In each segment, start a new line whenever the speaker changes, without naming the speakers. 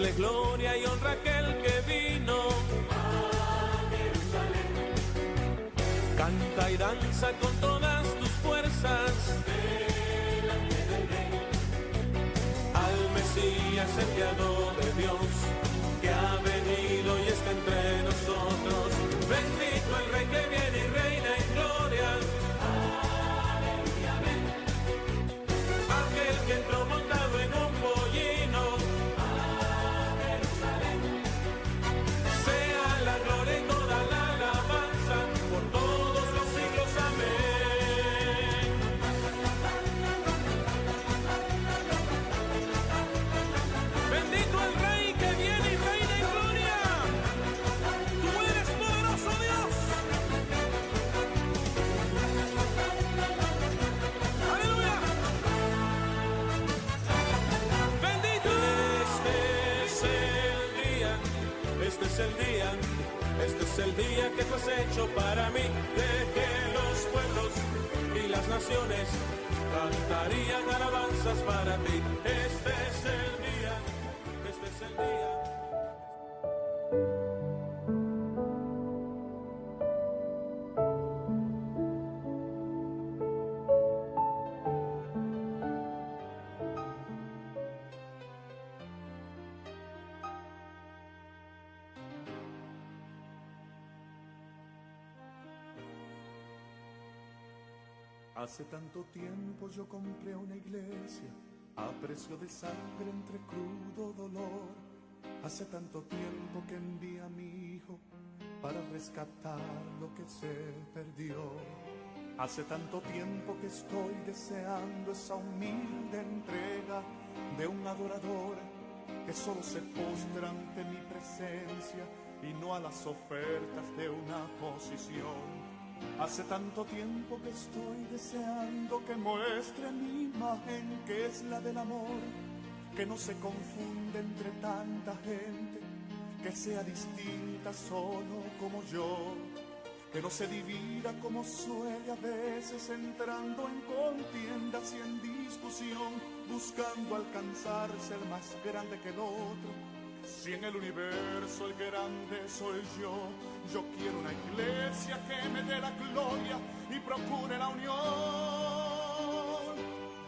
Démosle gloria y honra a aquel que vino a Jerusalén. Canta y danza con todas tus fuerzas delante del Rey, al Mesías enviado de Dios, que ha venido y está entre nosotros. Bendito el Rey que viene y reina en gloria. Aleluya, amén. Aquel que entró montado en un pollino a Jerusalén. Sea la gloria y toda la alabanza por todos los siglos. Amén. Bendito el Rey que viene y reina en gloria. Tú eres poderoso Dios. Aleluya. Bendito. Este es el día, este es el día que tú has hecho para mí, de que los pueblos y las naciones cantarían alabanzas para ti. Este es el día, este es el día.
Hace tanto tiempo yo compré una iglesia a precio de sangre entre crudo dolor. Hace tanto tiempo que envié a mi hijo para rescatar lo que se perdió. Hace tanto tiempo que estoy deseando esa humilde entrega de un adorador que solo se postra ante mi presencia y no a las ofertas de una posición. Hace tanto tiempo que estoy deseando que muestre mi imagen, que es la del amor, que no se confunde entre tanta gente, que sea distinta solo como yo, que no se divida como suele a veces, entrando en contiendas y en discusión, buscando alcanzar ser más grande que el otro. Si en el universo el grande soy yo quiero una iglesia que me dé la gloria y procure la unión.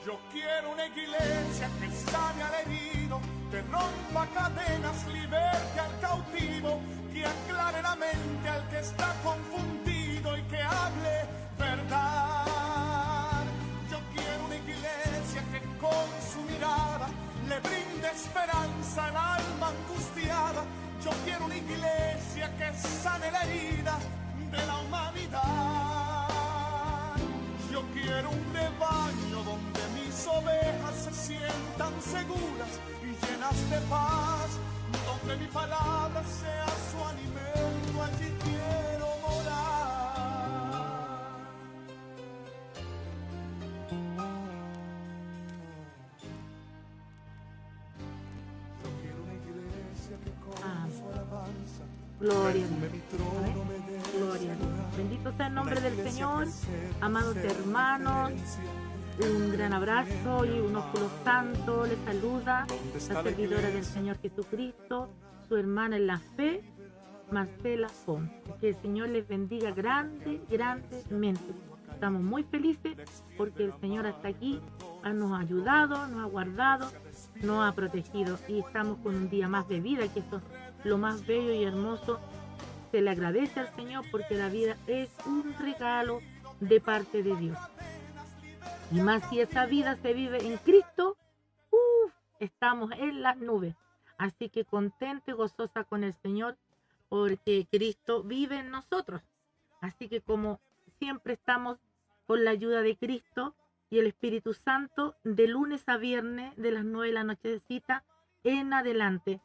Yo quiero una iglesia que sane al herido, que rompa cadenas, liberte al cautivo, que aclare la mente al que está confundido y que hable verdad. Yo quiero una iglesia que con su mirada le brinde esperanza al alma angustiada. Yo quiero una iglesia que sane la herida de la humanidad. Yo quiero un rebaño donde mis ovejas se sientan seguras y llenas de paz, donde mi palabra sea su alimento, allí quiero morar.
Gloria a Dios. Gloria a Dios. Bendito sea el nombre del Señor. Amados hermanos, un gran abrazo y un ósculo santo. Les saluda la servidora del Señor Jesucristo, su hermana en la fe, Marcela Fon. Que el Señor les bendiga grandemente. Estamos muy felices porque el Señor hasta aquí nos ha ayudado, nos ha guardado, nos ha protegido y estamos con un día más de vida, que esto es lo más bello y hermoso. Se le agradece al Señor porque la vida es un regalo de parte de Dios. Y más si esa vida se vive en Cristo, estamos en las nubes. Así que contenta y gozosa con el Señor porque Cristo vive en nosotros. Así que como siempre estamos con la ayuda de Cristo y el Espíritu Santo de lunes a viernes de las 9 de la nochecita en adelante.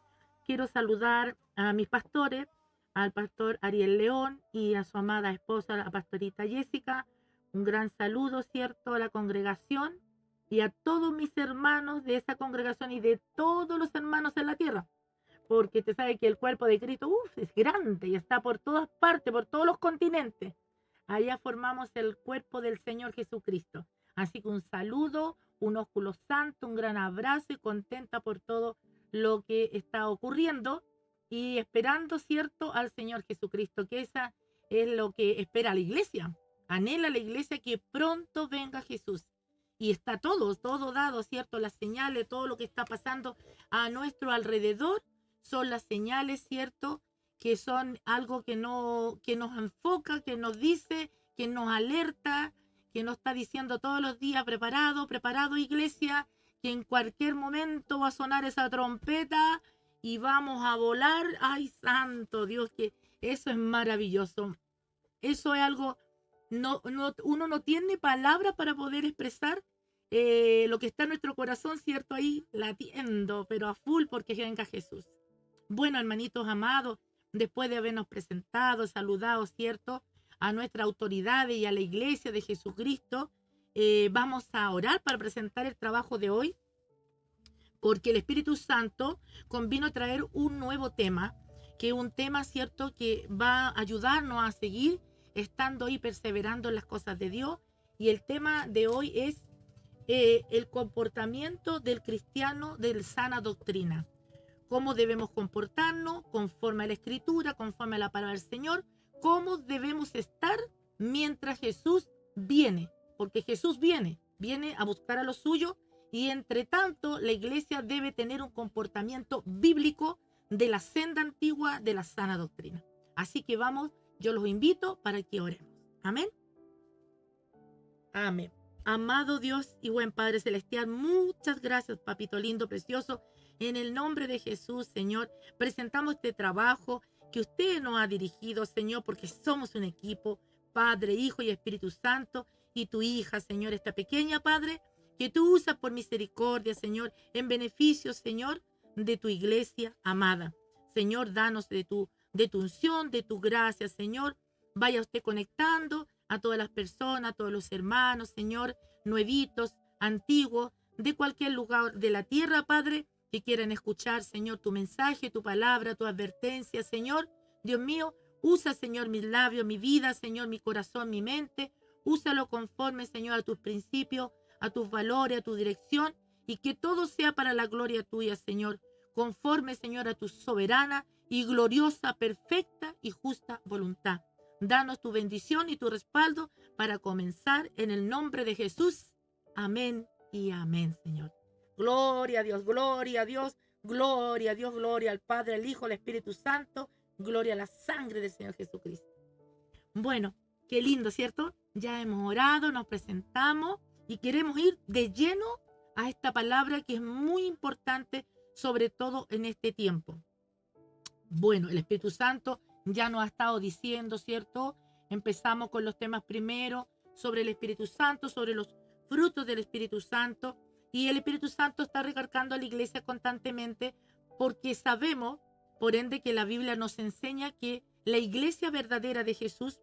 Quiero saludar a mis pastores, al pastor Ariel León y a su amada esposa, la pastorita Jessica. Un gran saludo, ¿cierto?, a la congregación y a todos mis hermanos de esa congregación y de todos los hermanos en la tierra. Porque te sabe que el cuerpo de Cristo es grande y está por todas partes, por todos los continentes. Allá formamos el cuerpo del Señor Jesucristo. Así que un saludo, un ósculo santo, un gran abrazo y contenta por todo lo que está ocurriendo y esperando, ¿cierto?, al Señor Jesucristo, que esa es lo que espera la iglesia. Anhela la iglesia que pronto venga Jesús. Y está todo dado, ¿cierto? Las señales, todo lo que está pasando a nuestro alrededor son las señales, ¿cierto?, que son algo que nos enfoca, que nos dice, que nos alerta, que nos está diciendo todos los días: preparado, preparado, iglesia, que en cualquier momento va a sonar esa trompeta y vamos a volar. ¡Ay, santo Dios! Que eso es maravilloso. Eso es algo, uno no tiene palabras para poder expresar lo que está en nuestro corazón, ¿cierto? Ahí latiendo, pero a full, porque venga Jesús. Bueno, hermanitos amados, después de habernos presentado, saludado, ¿cierto?, a nuestras autoridades y a la iglesia de Jesucristo, vamos a orar para presentar el trabajo de hoy, porque el Espíritu Santo convino a traer un nuevo tema, que es un tema, ¿cierto?, que va a ayudarnos a seguir estando ahí, perseverando en las cosas de Dios. Y el tema de hoy es el comportamiento del cristiano de sana doctrina. Cómo debemos comportarnos conforme a la Escritura, conforme a la palabra del Señor, cómo debemos estar mientras Jesús viene, porque Jesús viene a buscar a los suyos, y entre tanto la iglesia debe tener un comportamiento bíblico de la senda antigua de la sana doctrina. Así que vamos, yo los invito para que oremos. Amén. Amén. Amado Dios y buen Padre Celestial, muchas gracias, papito lindo, precioso. En el nombre de Jesús, Señor, presentamos este trabajo que usted nos ha dirigido, Señor, porque somos un equipo, Padre, Hijo y Espíritu Santo, y tu hija, Señor, esta pequeña, Padre, que tú usas por misericordia, Señor, en beneficio, Señor, de tu iglesia amada. Señor, danos de tu unción, de tu gracia, Señor. Vaya usted conectando a todas las personas, a todos los hermanos, Señor, nuevitos, antiguos, de cualquier lugar de la tierra, Padre, que quieran escuchar, Señor, tu mensaje, tu palabra, tu advertencia, Señor. Dios mío, usa, Señor, mis labios, mi vida, Señor, mi corazón, mi mente. Úsalo conforme, Señor, a tus principios, a tus valores, a tu dirección, y que todo sea para la gloria tuya, Señor, conforme, Señor, a tu soberana y gloriosa, perfecta y justa voluntad. Danos tu bendición y tu respaldo para comenzar en el nombre de Jesús. Amén y amén, Señor. Gloria a Dios, gloria a Dios, gloria a Dios, gloria al Padre, al Hijo, al Espíritu Santo, gloria a la sangre del Señor Jesucristo. Bueno, qué lindo, ¿cierto? Ya hemos orado, nos presentamos y queremos ir de lleno a esta palabra que es muy importante, sobre todo en este tiempo. Bueno, el Espíritu Santo ya nos ha estado diciendo, ¿cierto? Empezamos con los temas primero sobre el Espíritu Santo, sobre los frutos del Espíritu Santo. Y el Espíritu Santo está recargando a la iglesia constantemente, porque sabemos, por ende, que la Biblia nos enseña que la iglesia verdadera de Jesús,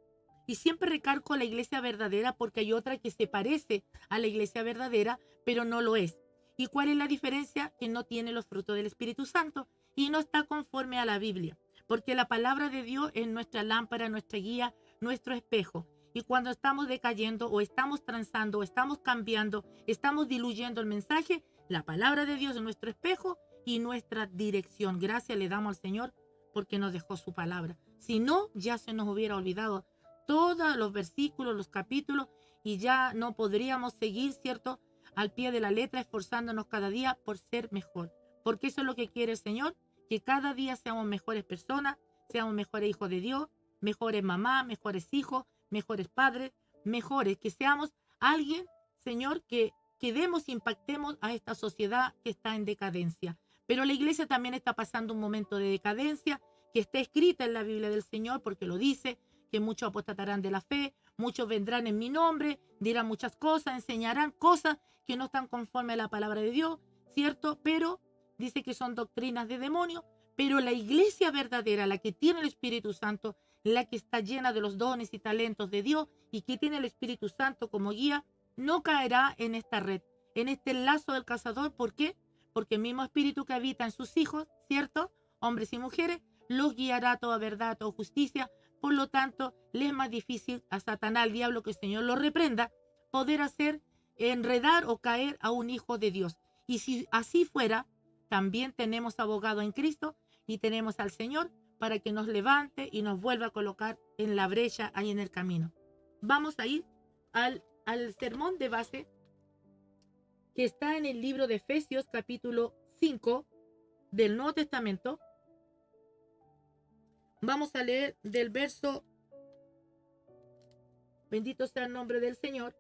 y siempre recargo la iglesia verdadera porque hay otra que se parece a la iglesia verdadera, pero no lo es. ¿Y cuál es la diferencia? Que no tiene los frutos del Espíritu Santo y no está conforme a la Biblia, porque la palabra de Dios es nuestra lámpara, nuestra guía, nuestro espejo. Y cuando estamos decayendo o estamos transando o estamos cambiando, estamos diluyendo el mensaje, la palabra de Dios es nuestro espejo y nuestra dirección. Gracias le damos al Señor porque nos dejó su palabra. Si no, ya se nos hubiera olvidado todos los versículos, los capítulos, y ya no podríamos seguir, ¿cierto?, al pie de la letra, esforzándonos cada día por ser mejor. Porque eso es lo que quiere el Señor, que cada día seamos mejores personas, seamos mejores hijos de Dios, mejores mamás, mejores hijos, mejores padres, mejores, que seamos alguien, Señor, que demos, impactemos a esta sociedad que está en decadencia. Pero la iglesia también está pasando un momento de decadencia que está escrita en la Biblia del Señor, porque lo dice, que muchos apostatarán de la fe, muchos vendrán en mi nombre, dirán muchas cosas, enseñarán cosas que no están conforme a la palabra de Dios, ¿cierto? Pero dice que son doctrinas de demonios, pero la iglesia verdadera, la que tiene el Espíritu Santo, la que está llena de los dones y talentos de Dios y que tiene el Espíritu Santo como guía, no caerá en esta red, en este lazo del cazador. ¿Por qué? Porque el mismo Espíritu que habita en sus hijos, ¿cierto?, hombres y mujeres, los guiará a toda verdad, a toda justicia. Por lo tanto, le es más difícil a Satanás, al diablo, que el Señor lo reprenda, poder hacer enredar o caer a un hijo de Dios. Y si así fuera, también tenemos abogado en Cristo y tenemos al Señor para que nos levante y nos vuelva a colocar en la brecha ahí en el camino. Vamos a ir al sermón de base que está en el libro de Efesios capítulo 5 del Nuevo Testamento. Vamos a leer del verso, bendito sea el nombre del Señor,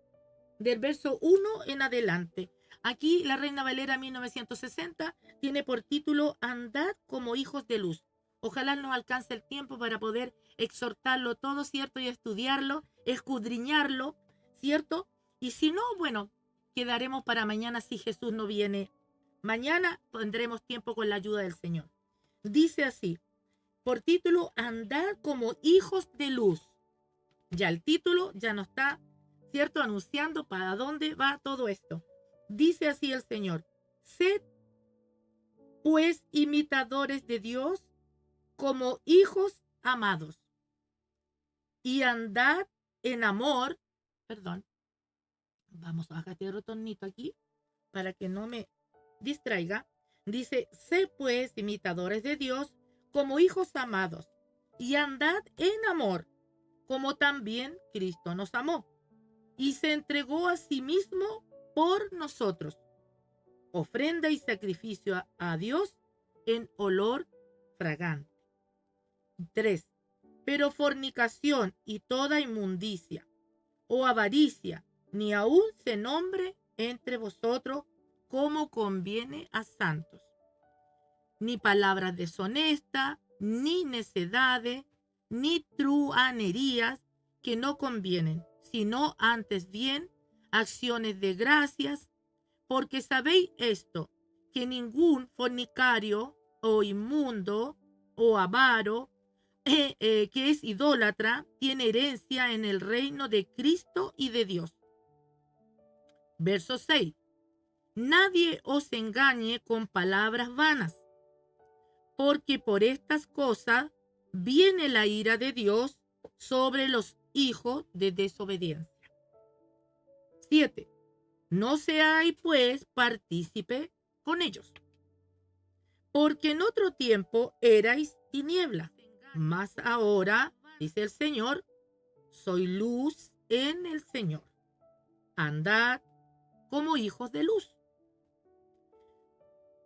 del verso 1 en adelante. Aquí la Reina Valera 1960 tiene por título Andad como hijos de luz. Ojalá nos alcance el tiempo para poder exhortarlo todo, ¿cierto? Y estudiarlo, escudriñarlo, ¿cierto? Y si no, bueno, quedaremos para mañana si Jesús no viene. Mañana tendremos tiempo con la ayuda del Señor. Dice así, por título, Andad como hijos de luz. Ya el título ya nos está, ¿cierto?, anunciando para dónde va todo esto. Dice así el Señor, sed pues imitadores de Dios como hijos amados y andad en amor, vamos a bajar otro tonito aquí para que no me distraiga. Dice, sed pues imitadores de Dios como hijos amados y andad en amor, como también Cristo nos amó y se entregó a sí mismo por nosotros, ofrenda y sacrificio a Dios en olor fragante. 3. Pero fornicación y toda inmundicia o avaricia, ni aun se nombre entre vosotros como conviene a santos, ni palabras deshonestas, ni necedades, ni truhanerías que no convienen, sino antes bien acciones de gracias, porque sabéis esto, que ningún fornicario o inmundo o avaro que es idólatra tiene herencia en el reino de Cristo y de Dios. Verso 6. Nadie os engañe con palabras vanas, porque por estas cosas viene la ira de Dios sobre los hijos de desobediencia. 7. No seáis pues partícipe con ellos, porque en otro tiempo erais tinieblas, mas ahora, dice el Señor, soy luz en el Señor. Andad como hijos de luz.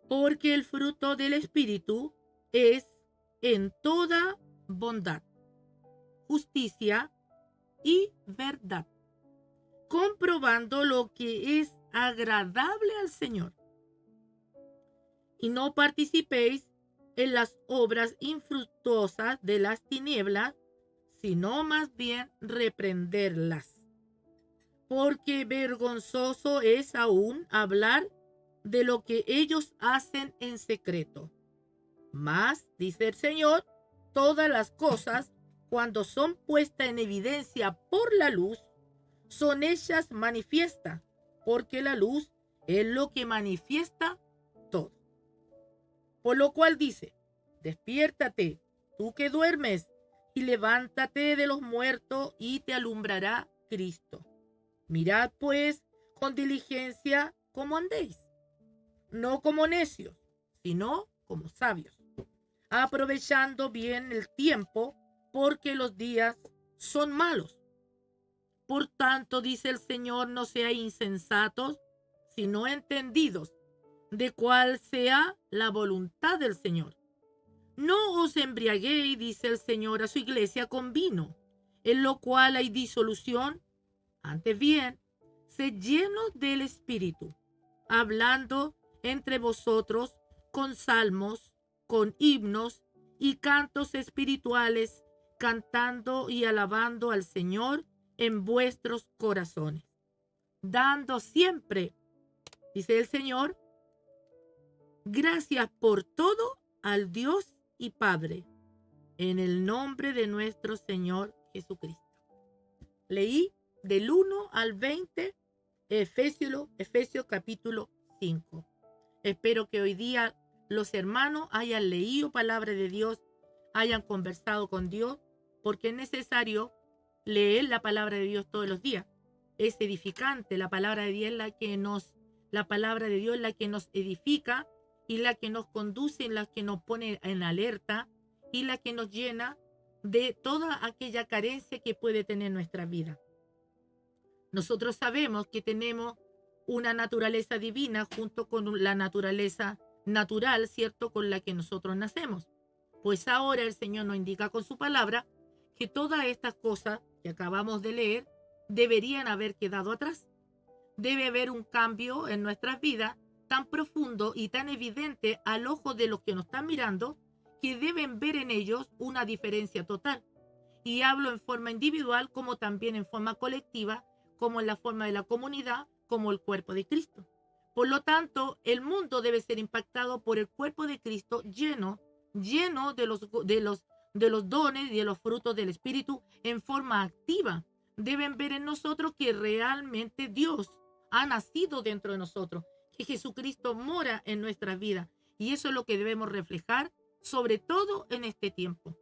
Porque el fruto del Espíritu es en toda bondad, justicia y verdad, comprobando lo que es agradable al Señor. Y no participéis en las obras infructuosas de las tinieblas, sino más bien reprenderlas. Porque vergonzoso es aún hablar de lo que ellos hacen en secreto. Mas, dice el Señor, todas las cosas, cuando son puestas en evidencia por la luz, son hechas manifiestas, porque la luz es lo que manifiesta todo. Por lo cual dice, despiértate, tú que duermes, y levántate de los muertos, y te alumbrará Cristo. Mirad pues con diligencia cómo andéis, no como necios, sino como sabios, aprovechando bien el tiempo, porque los días son malos. Por tanto, dice el Señor, no seáis insensatos, sino entendidos de cuál sea la voluntad del Señor. No os embriaguéis, dice el Señor a su iglesia, con vino, en lo cual hay disolución. Antes bien, sed llenos del Espíritu, hablando entre vosotros con salmos, con himnos y cantos espirituales, cantando y alabando al Señor en vuestros corazones, dando siempre, dice el Señor, gracias por todo al Dios y Padre, en el nombre de nuestro Señor Jesucristo. Leí del 1 al 20, Efesios capítulo 5. Espero que hoy día los hermanos hayan leído palabra de Dios, hayan conversado con Dios, porque es necesario leer la palabra de Dios todos los días. Es edificante, la palabra de Dios es la que nos edifica y la que nos conduce, y la que nos pone en alerta y la que nos llena de toda aquella carencia que puede tener nuestra vida. Nosotros sabemos que tenemos una naturaleza divina junto con la naturaleza natural, ¿cierto?, con la que nosotros nacemos. Pues ahora el Señor nos indica con su palabra que todas estas cosas que acabamos de leer deberían haber quedado atrás. Debe haber un cambio en nuestras vidas tan profundo y tan evidente al ojo de los que nos están mirando, que deben ver en ellos una diferencia total. Y hablo en forma individual como también en forma colectiva, como en la forma de la comunidad, como el cuerpo de Cristo. Por lo tanto, el mundo debe ser impactado por el cuerpo de Cristo lleno de los dones y de los frutos del Espíritu en forma activa. Deben ver en nosotros que realmente Dios ha nacido dentro de nosotros, que Jesucristo mora en nuestra vida, y eso es lo que debemos reflejar, sobre todo en este tiempo.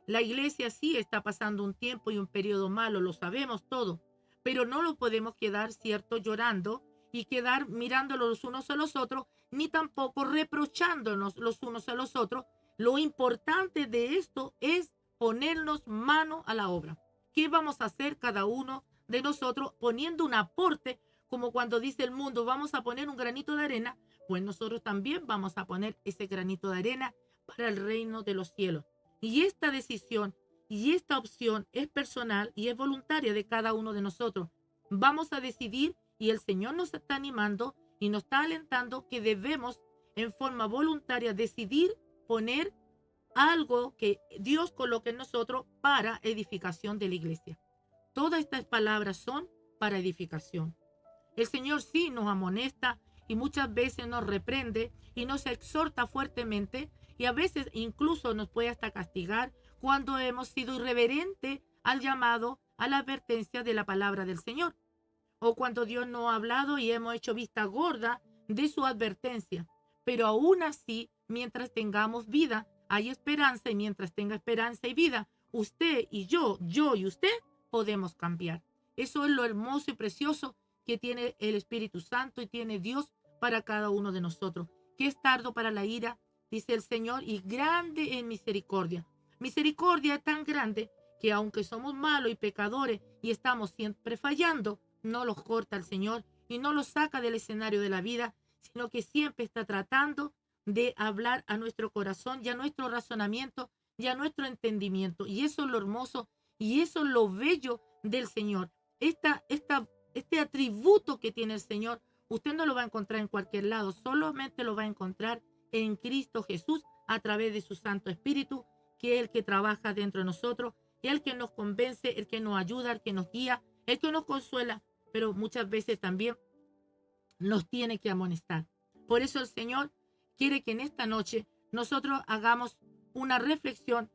La iglesia sí está pasando un tiempo y un periodo malo, lo sabemos todo, pero no lo podemos quedar, cierto, llorando y quedar mirándolos los unos a los otros, ni tampoco reprochándonos los unos a los otros. Lo importante de esto es ponernos mano a la obra. ¿Qué vamos a hacer cada uno de nosotros poniendo un aporte? Como cuando dice el mundo, vamos a poner un granito de arena, pues nosotros también vamos a poner ese granito de arena para el reino de los cielos. Y esta decisión y esta opción es personal y es voluntaria de cada uno de nosotros. Vamos a decidir, y el Señor nos está animando y nos está alentando que debemos en forma voluntaria decidir poner algo que Dios coloque en nosotros para edificación de la iglesia. Todas estas palabras son para edificación. El Señor sí nos amonesta y muchas veces nos reprende y nos exhorta fuertemente, y a veces incluso nos puede hasta castigar cuando hemos sido irreverentes al llamado, a la advertencia de la palabra del Señor, o cuando Dios nos ha hablado y hemos hecho vista gorda de su advertencia. Pero aún así, mientras tengamos vida, hay esperanza, y mientras tenga esperanza y vida, usted y yo y usted, podemos cambiar. Eso es lo hermoso y precioso que tiene el Espíritu Santo y tiene Dios para cada uno de nosotros, que es tardo para la ira, dice el Señor, y grande en misericordia. Misericordia es tan grande que aunque somos malos y pecadores y estamos siempre fallando, no los corta el Señor y no los saca del escenario de la vida, sino que siempre está tratando de hablar a nuestro corazón y a nuestro razonamiento y a nuestro entendimiento. Y eso es lo hermoso y eso es lo bello del Señor. Este atributo que tiene el Señor, usted no lo va a encontrar en cualquier lado, solamente lo va a encontrar en Cristo Jesús a través de su Santo Espíritu, que es el que trabaja dentro de nosotros, el que nos convence, el que nos ayuda, el que nos guía, el que nos consuela, pero muchas veces también nos tiene que amonestar. Por eso el Señor quiere que en esta noche nosotros hagamos una reflexión,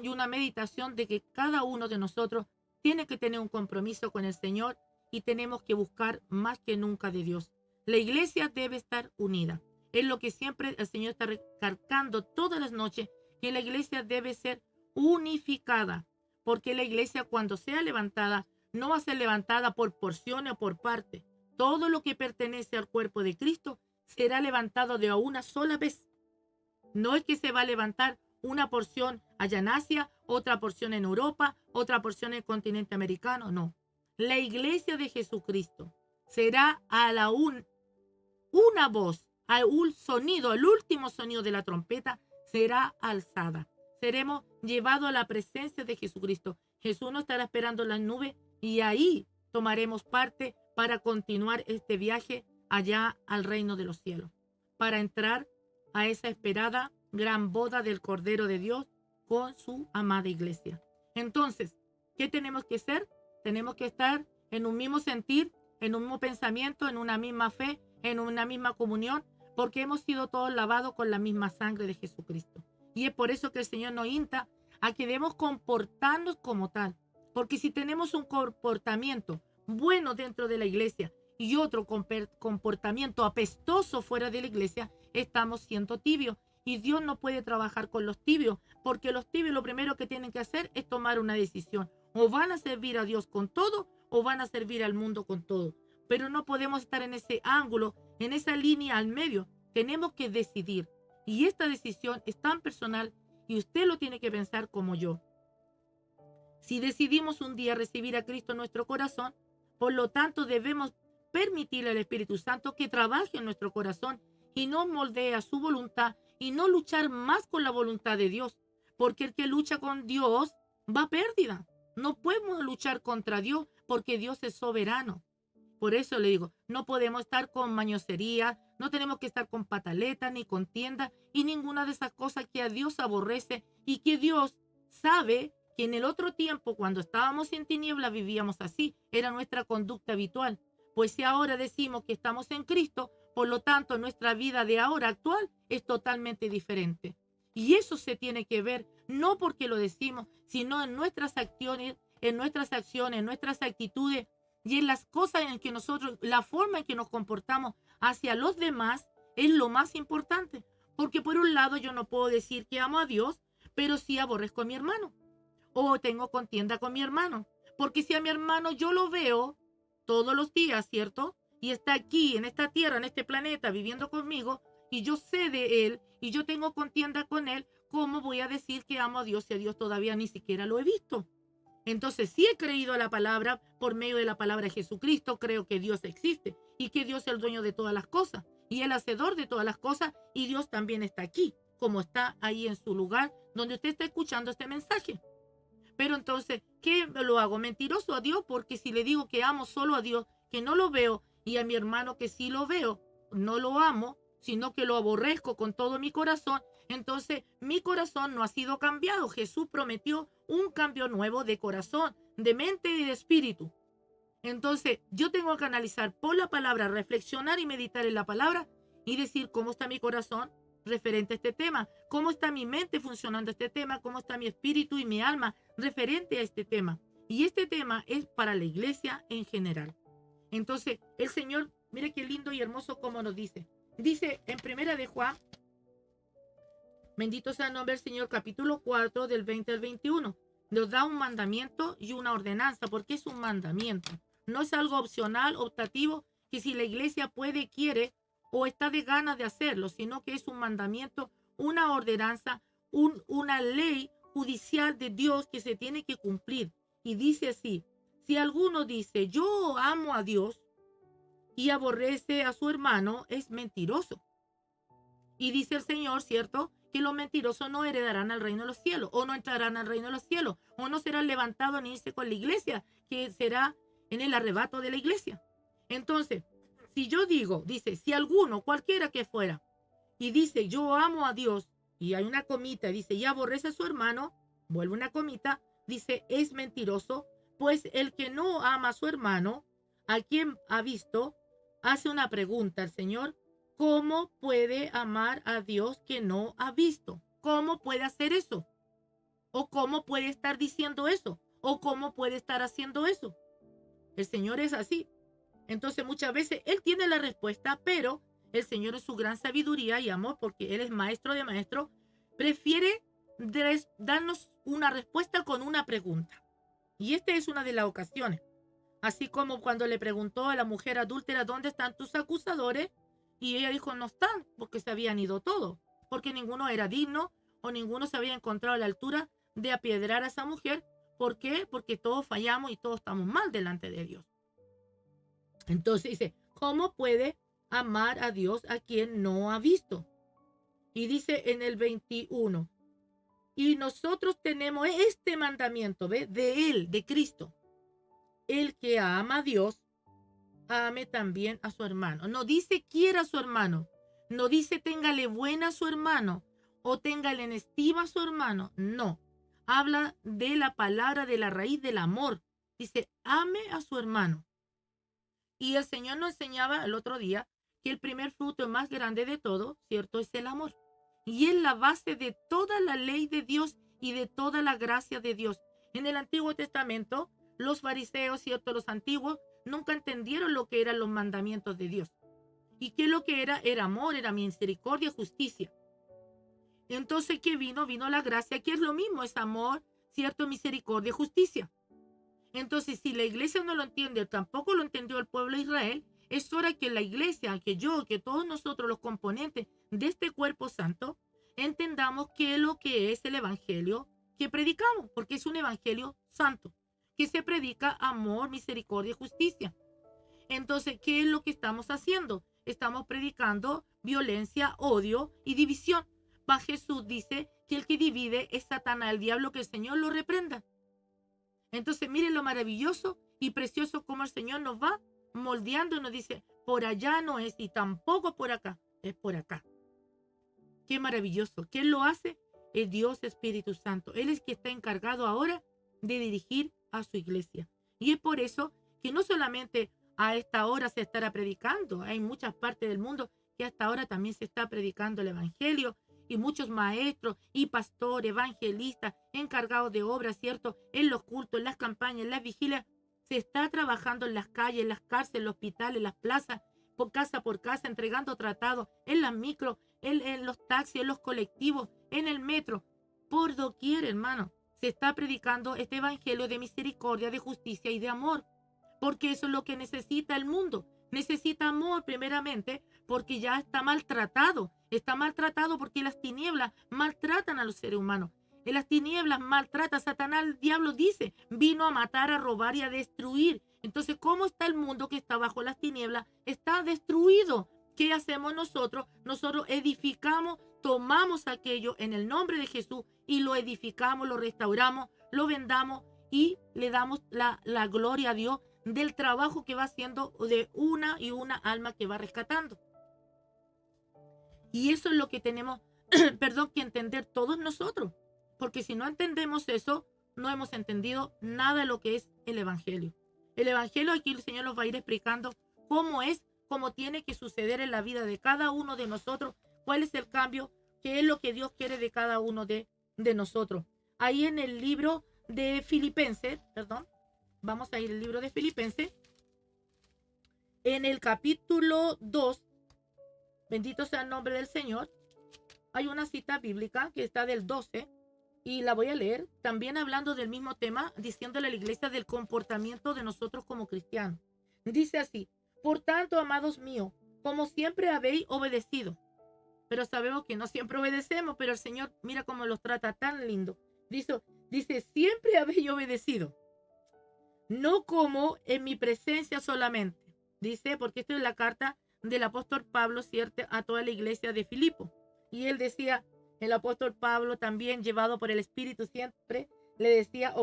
y una meditación de que cada uno de nosotros tiene que tener un compromiso con el Señor y tenemos que buscar más que nunca de Dios. La iglesia debe estar unida. Es lo que siempre el Señor está recalcando todas las noches, que la iglesia debe ser unificada, porque la iglesia, cuando sea levantada, no va a ser levantada por porciones o por parte. Todo lo que pertenece al cuerpo de Cristo será levantado de una sola vez. No es que se va a levantar una porción allá en Asia, otra porción en Europa, otra porción en el continente americano, no. La iglesia de Jesucristo será a la una voz, a un sonido, el último sonido de la trompeta será alzada. Seremos llevados a la presencia de Jesucristo. Jesús nos estará esperando en las nubes y ahí tomaremos parte para continuar este viaje allá al reino de los cielos, para entrar a esa esperada gran boda del Cordero de Dios con su amada iglesia. Entonces, ¿qué tenemos que hacer? Tenemos que estar en un mismo sentir, en un mismo pensamiento, en una misma fe, en una misma comunión, porque hemos sido todos lavados con la misma sangre de Jesucristo. Y es por eso que el Señor nos insta a que debemos comportarnos como tal. Porque si tenemos un comportamiento bueno dentro de la iglesia y otro comportamiento apestoso fuera de la iglesia, estamos siendo tibios. Y Dios no puede trabajar con los tibios, porque los tibios lo primero que tienen que hacer es tomar una decisión. O van a servir a Dios con todo, o van a servir al mundo con todo. Pero no podemos estar en ese ángulo, en esa línea al medio. Tenemos que decidir. Y esta decisión es tan personal y usted lo tiene que pensar como yo. Si decidimos un día recibir a Cristo en nuestro corazón, por lo tanto debemos permitirle al Espíritu Santo que trabaje en nuestro corazón y nos moldee a su voluntad y no luchar más con la voluntad de Dios, porque el que lucha con Dios va a pérdida. No podemos luchar contra Dios porque Dios es soberano. Por eso le digo, no podemos estar con mañosería, no tenemos que estar con pataletas ni contienda y ninguna de esas cosas que a Dios aborrece y que Dios sabe que en el otro tiempo, cuando estábamos en tinieblas, vivíamos así. Era nuestra conducta habitual. Pues si ahora decimos que estamos en Cristo, por lo tanto, nuestra vida de ahora actual es totalmente diferente. Y eso se tiene que ver, no porque lo decimos, sino en nuestras acciones, en nuestras actitudes y en las cosas en que nosotros, la forma en que nos comportamos hacia los demás es lo más importante. Porque por un lado yo no puedo decir que amo a Dios, pero sí aborrezco a mi hermano. O tengo contienda con mi hermano. Porque si a mi hermano yo lo veo todos los días, ¿cierto? Y está aquí, en esta tierra, en este planeta, viviendo conmigo, y yo sé de él, y yo tengo contienda con él, ¿cómo voy a decir que amo a Dios si a Dios todavía ni siquiera lo he visto? Entonces sí he creído a la palabra, por medio de la palabra de Jesucristo, creo que Dios existe, y que Dios es el dueño de todas las cosas, y el hacedor de todas las cosas, y Dios también está aquí, como está ahí en su lugar, donde usted está escuchando este mensaje. Pero entonces, ¿qué lo hago? ¿Mentiroso a Dios? Porque si le digo que amo solo a Dios, que no lo veo, y a mi hermano que sí lo veo, no lo amo, sino que lo aborrezco con todo mi corazón, entonces mi corazón no ha sido cambiado. Jesús prometió un cambio nuevo de corazón, de mente y de espíritu. Entonces yo tengo que analizar por la palabra, reflexionar y meditar en la palabra y decir cómo está mi corazón referente a este tema, cómo está mi mente funcionando este tema, cómo está mi espíritu y mi alma referente a este tema. Y este tema es para la iglesia en general. Entonces el Señor, mire qué lindo y hermoso como nos dice. Dice en Primera de Juan, bendito sea el nombre del Señor, capítulo 4 del 20 al 21. Nos da un mandamiento y una ordenanza, porque es un mandamiento. No es algo opcional, optativo, que si la iglesia puede, quiere o está de ganas de hacerlo, sino que es un mandamiento, una ordenanza, una ley judicial de Dios que se tiene que cumplir. Y dice así, si alguno dice, yo amo a Dios y aborrece a su hermano, es mentiroso. Y dice el Señor, ¿cierto?, que los mentirosos no heredarán al reino de los cielos, o no entrarán al reino de los cielos, o no serán levantados ni irse con la iglesia, que será en el arrebato de la iglesia. Entonces, si yo digo, dice, si alguno, cualquiera que fuera, y dice, yo amo a Dios, y hay una comita, dice, y aborrece a su hermano, vuelve una comita, dice, es mentiroso, pues el que no ama a su hermano, a quien ha visto, hace una pregunta al Señor, ¿cómo puede amar a Dios que no ha visto? ¿Cómo puede hacer eso? ¿O cómo puede estar diciendo eso? ¿O cómo puede estar haciendo eso? El Señor es así. Entonces muchas veces Él tiene la respuesta, pero el Señor en su gran sabiduría y amor, porque Él es maestro de maestros, prefiere darnos una respuesta con una pregunta. Y esta es una de las ocasiones. Así como cuando le preguntó a la mujer adúltera, ¿dónde están tus acusadores? Y ella dijo, no están, porque se habían ido todos, porque ninguno era digno o ninguno se había encontrado a la altura de apiedrar a esa mujer. ¿Por qué? Porque todos fallamos y todos estamos mal delante de Dios. Entonces dice, ¿cómo puede amar a Dios a quien no ha visto? Y dice en el 21, y nosotros tenemos este mandamiento, ¿ve?, de Él, de Cristo. El que ama a Dios, ame también a su hermano. No dice quiera a su hermano. No dice téngale buena a su hermano o téngale en estima a su hermano. No. Habla de la palabra, de la raíz del amor. Dice ame a su hermano. Y el Señor nos enseñaba el otro día que el primer fruto más grande de todo, ¿cierto?, es el amor. Y es la base de toda la ley de Dios y de toda la gracia de Dios. En el Antiguo Testamento, los fariseos, ¿cierto?, los antiguos, nunca entendieron lo que eran los mandamientos de Dios. ¿Y qué lo que era? Era amor, era misericordia, justicia. Entonces, ¿qué vino? Vino la gracia, que es lo mismo, es amor, ¿cierto?, misericordia, justicia. Entonces, si la iglesia no lo entiende, tampoco lo entendió el pueblo de Israel, es hora que la iglesia, que yo, que todos nosotros los componentes de este cuerpo santo, entendamos qué es lo que es el evangelio que predicamos, porque es un evangelio santo, que se predica amor, misericordia y justicia. Entonces, ¿qué es lo que estamos haciendo? Estamos predicando violencia, odio y división. Mas Jesús dice que el que divide es Satanás, el diablo, que el Señor lo reprenda. Entonces, miren lo maravilloso y precioso como el Señor nos va moldeando y nos dice, por allá no es y tampoco por acá, es por acá. Qué maravilloso. ¿Quién lo hace? El Dios Espíritu Santo. Él es que está encargado ahora de dirigir a su iglesia. Y es por eso que no solamente a esta hora se estará predicando, hay muchas partes del mundo que hasta ahora también se está predicando el evangelio, y muchos maestros y pastores, evangelistas, encargados de obras, ¿cierto? En los cultos, en las campañas, en las vigilias, se está trabajando en las calles, en las cárceles, en los hospitales, en las plazas, por casa, entregando tratados, en las micros, en los taxis, en los colectivos, en el metro, por doquier, hermano. Se está predicando este evangelio de misericordia, de justicia y de amor, porque eso es lo que necesita el mundo. Necesita amor primeramente porque ya está maltratado porque las tinieblas maltratan a los seres humanos. En las tinieblas maltrata Satanás, el diablo dice, vino a matar, a robar y a destruir. Entonces, ¿cómo está el mundo que está bajo las tinieblas? Está destruido. ¿Qué hacemos nosotros? Nosotros edificamos, tomamos aquello en el nombre de Jesús y lo edificamos, lo restauramos, lo vendamos y le damos la gloria a Dios del trabajo que va haciendo de una y una alma que va rescatando. Y eso es lo que tenemos, que entender todos nosotros. Porque si no entendemos eso, no hemos entendido nada de lo que es el evangelio. El evangelio, aquí el Señor nos va a ir explicando cómo tiene que suceder en la vida de cada uno de nosotros, cuál es el cambio, qué es lo que Dios quiere de cada uno de nosotros. Ahí en el libro de Filipenses, vamos a ir al libro de Filipenses, en el capítulo 2, bendito sea el nombre del Señor, hay una cita bíblica que está del 12 y la voy a leer, también hablando del mismo tema, diciéndole a la iglesia del comportamiento de nosotros como cristianos. Dice así, por tanto, amados míos, como siempre habéis obedecido, pero sabemos que no siempre obedecemos, pero el Señor mira cómo los trata tan lindo. Dice, siempre habéis obedecido, no como en mi presencia solamente. Dice, porque esto es la carta del apóstol Pablo, ¿cierto?, a toda la iglesia de Filipo. Y él decía, el apóstol Pablo también llevado por el Espíritu siempre, le decía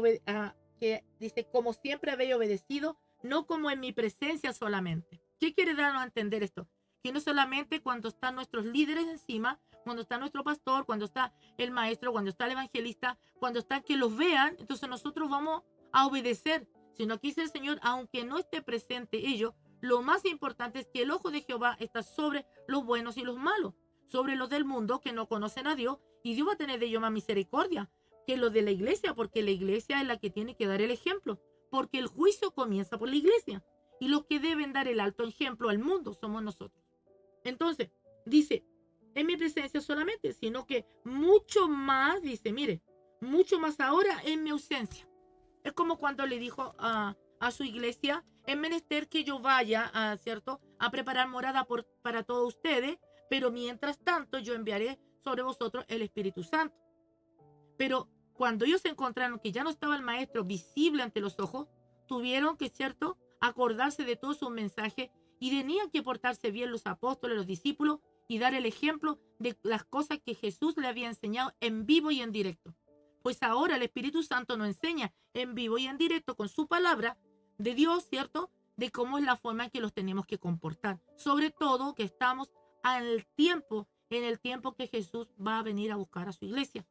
que dice, como siempre habéis obedecido, no como en mi presencia solamente. ¿Qué quiere darnos a entender esto? Que no solamente cuando están nuestros líderes encima, cuando está nuestro pastor, cuando está el maestro, cuando está el evangelista, cuando están que los vean, entonces nosotros vamos a obedecer, sino que dice el Señor, aunque no esté presente ellos, lo más importante es que el ojo de Jehová está sobre los buenos y los malos, sobre los del mundo que no conocen a Dios, y Dios va a tener de ellos más misericordia que los de la iglesia, porque la iglesia es la que tiene que dar el ejemplo, porque el juicio comienza por la iglesia, y los que deben dar el alto ejemplo al mundo somos nosotros. Entonces, dice, en mi presencia solamente, sino que mucho más, dice, mire, mucho más ahora en mi ausencia. Es como cuando le dijo a su iglesia, es menester que yo vaya ¿cierto?, a preparar morada para todos ustedes, pero mientras tanto yo enviaré sobre vosotros el Espíritu Santo. Pero cuando ellos se encontraron que ya no estaba el maestro visible ante los ojos, tuvieron que, ¿cierto?, acordarse de todo su mensaje y tenían que portarse bien los apóstoles, los discípulos y dar el ejemplo de las cosas que Jesús le había enseñado en vivo y en directo. Pues ahora el Espíritu Santo nos enseña en vivo y en directo con su palabra de Dios, ¿cierto?, de cómo es la forma en que los tenemos que comportar. Sobre todo que estamos en el tiempo que Jesús va a venir a buscar a su iglesia.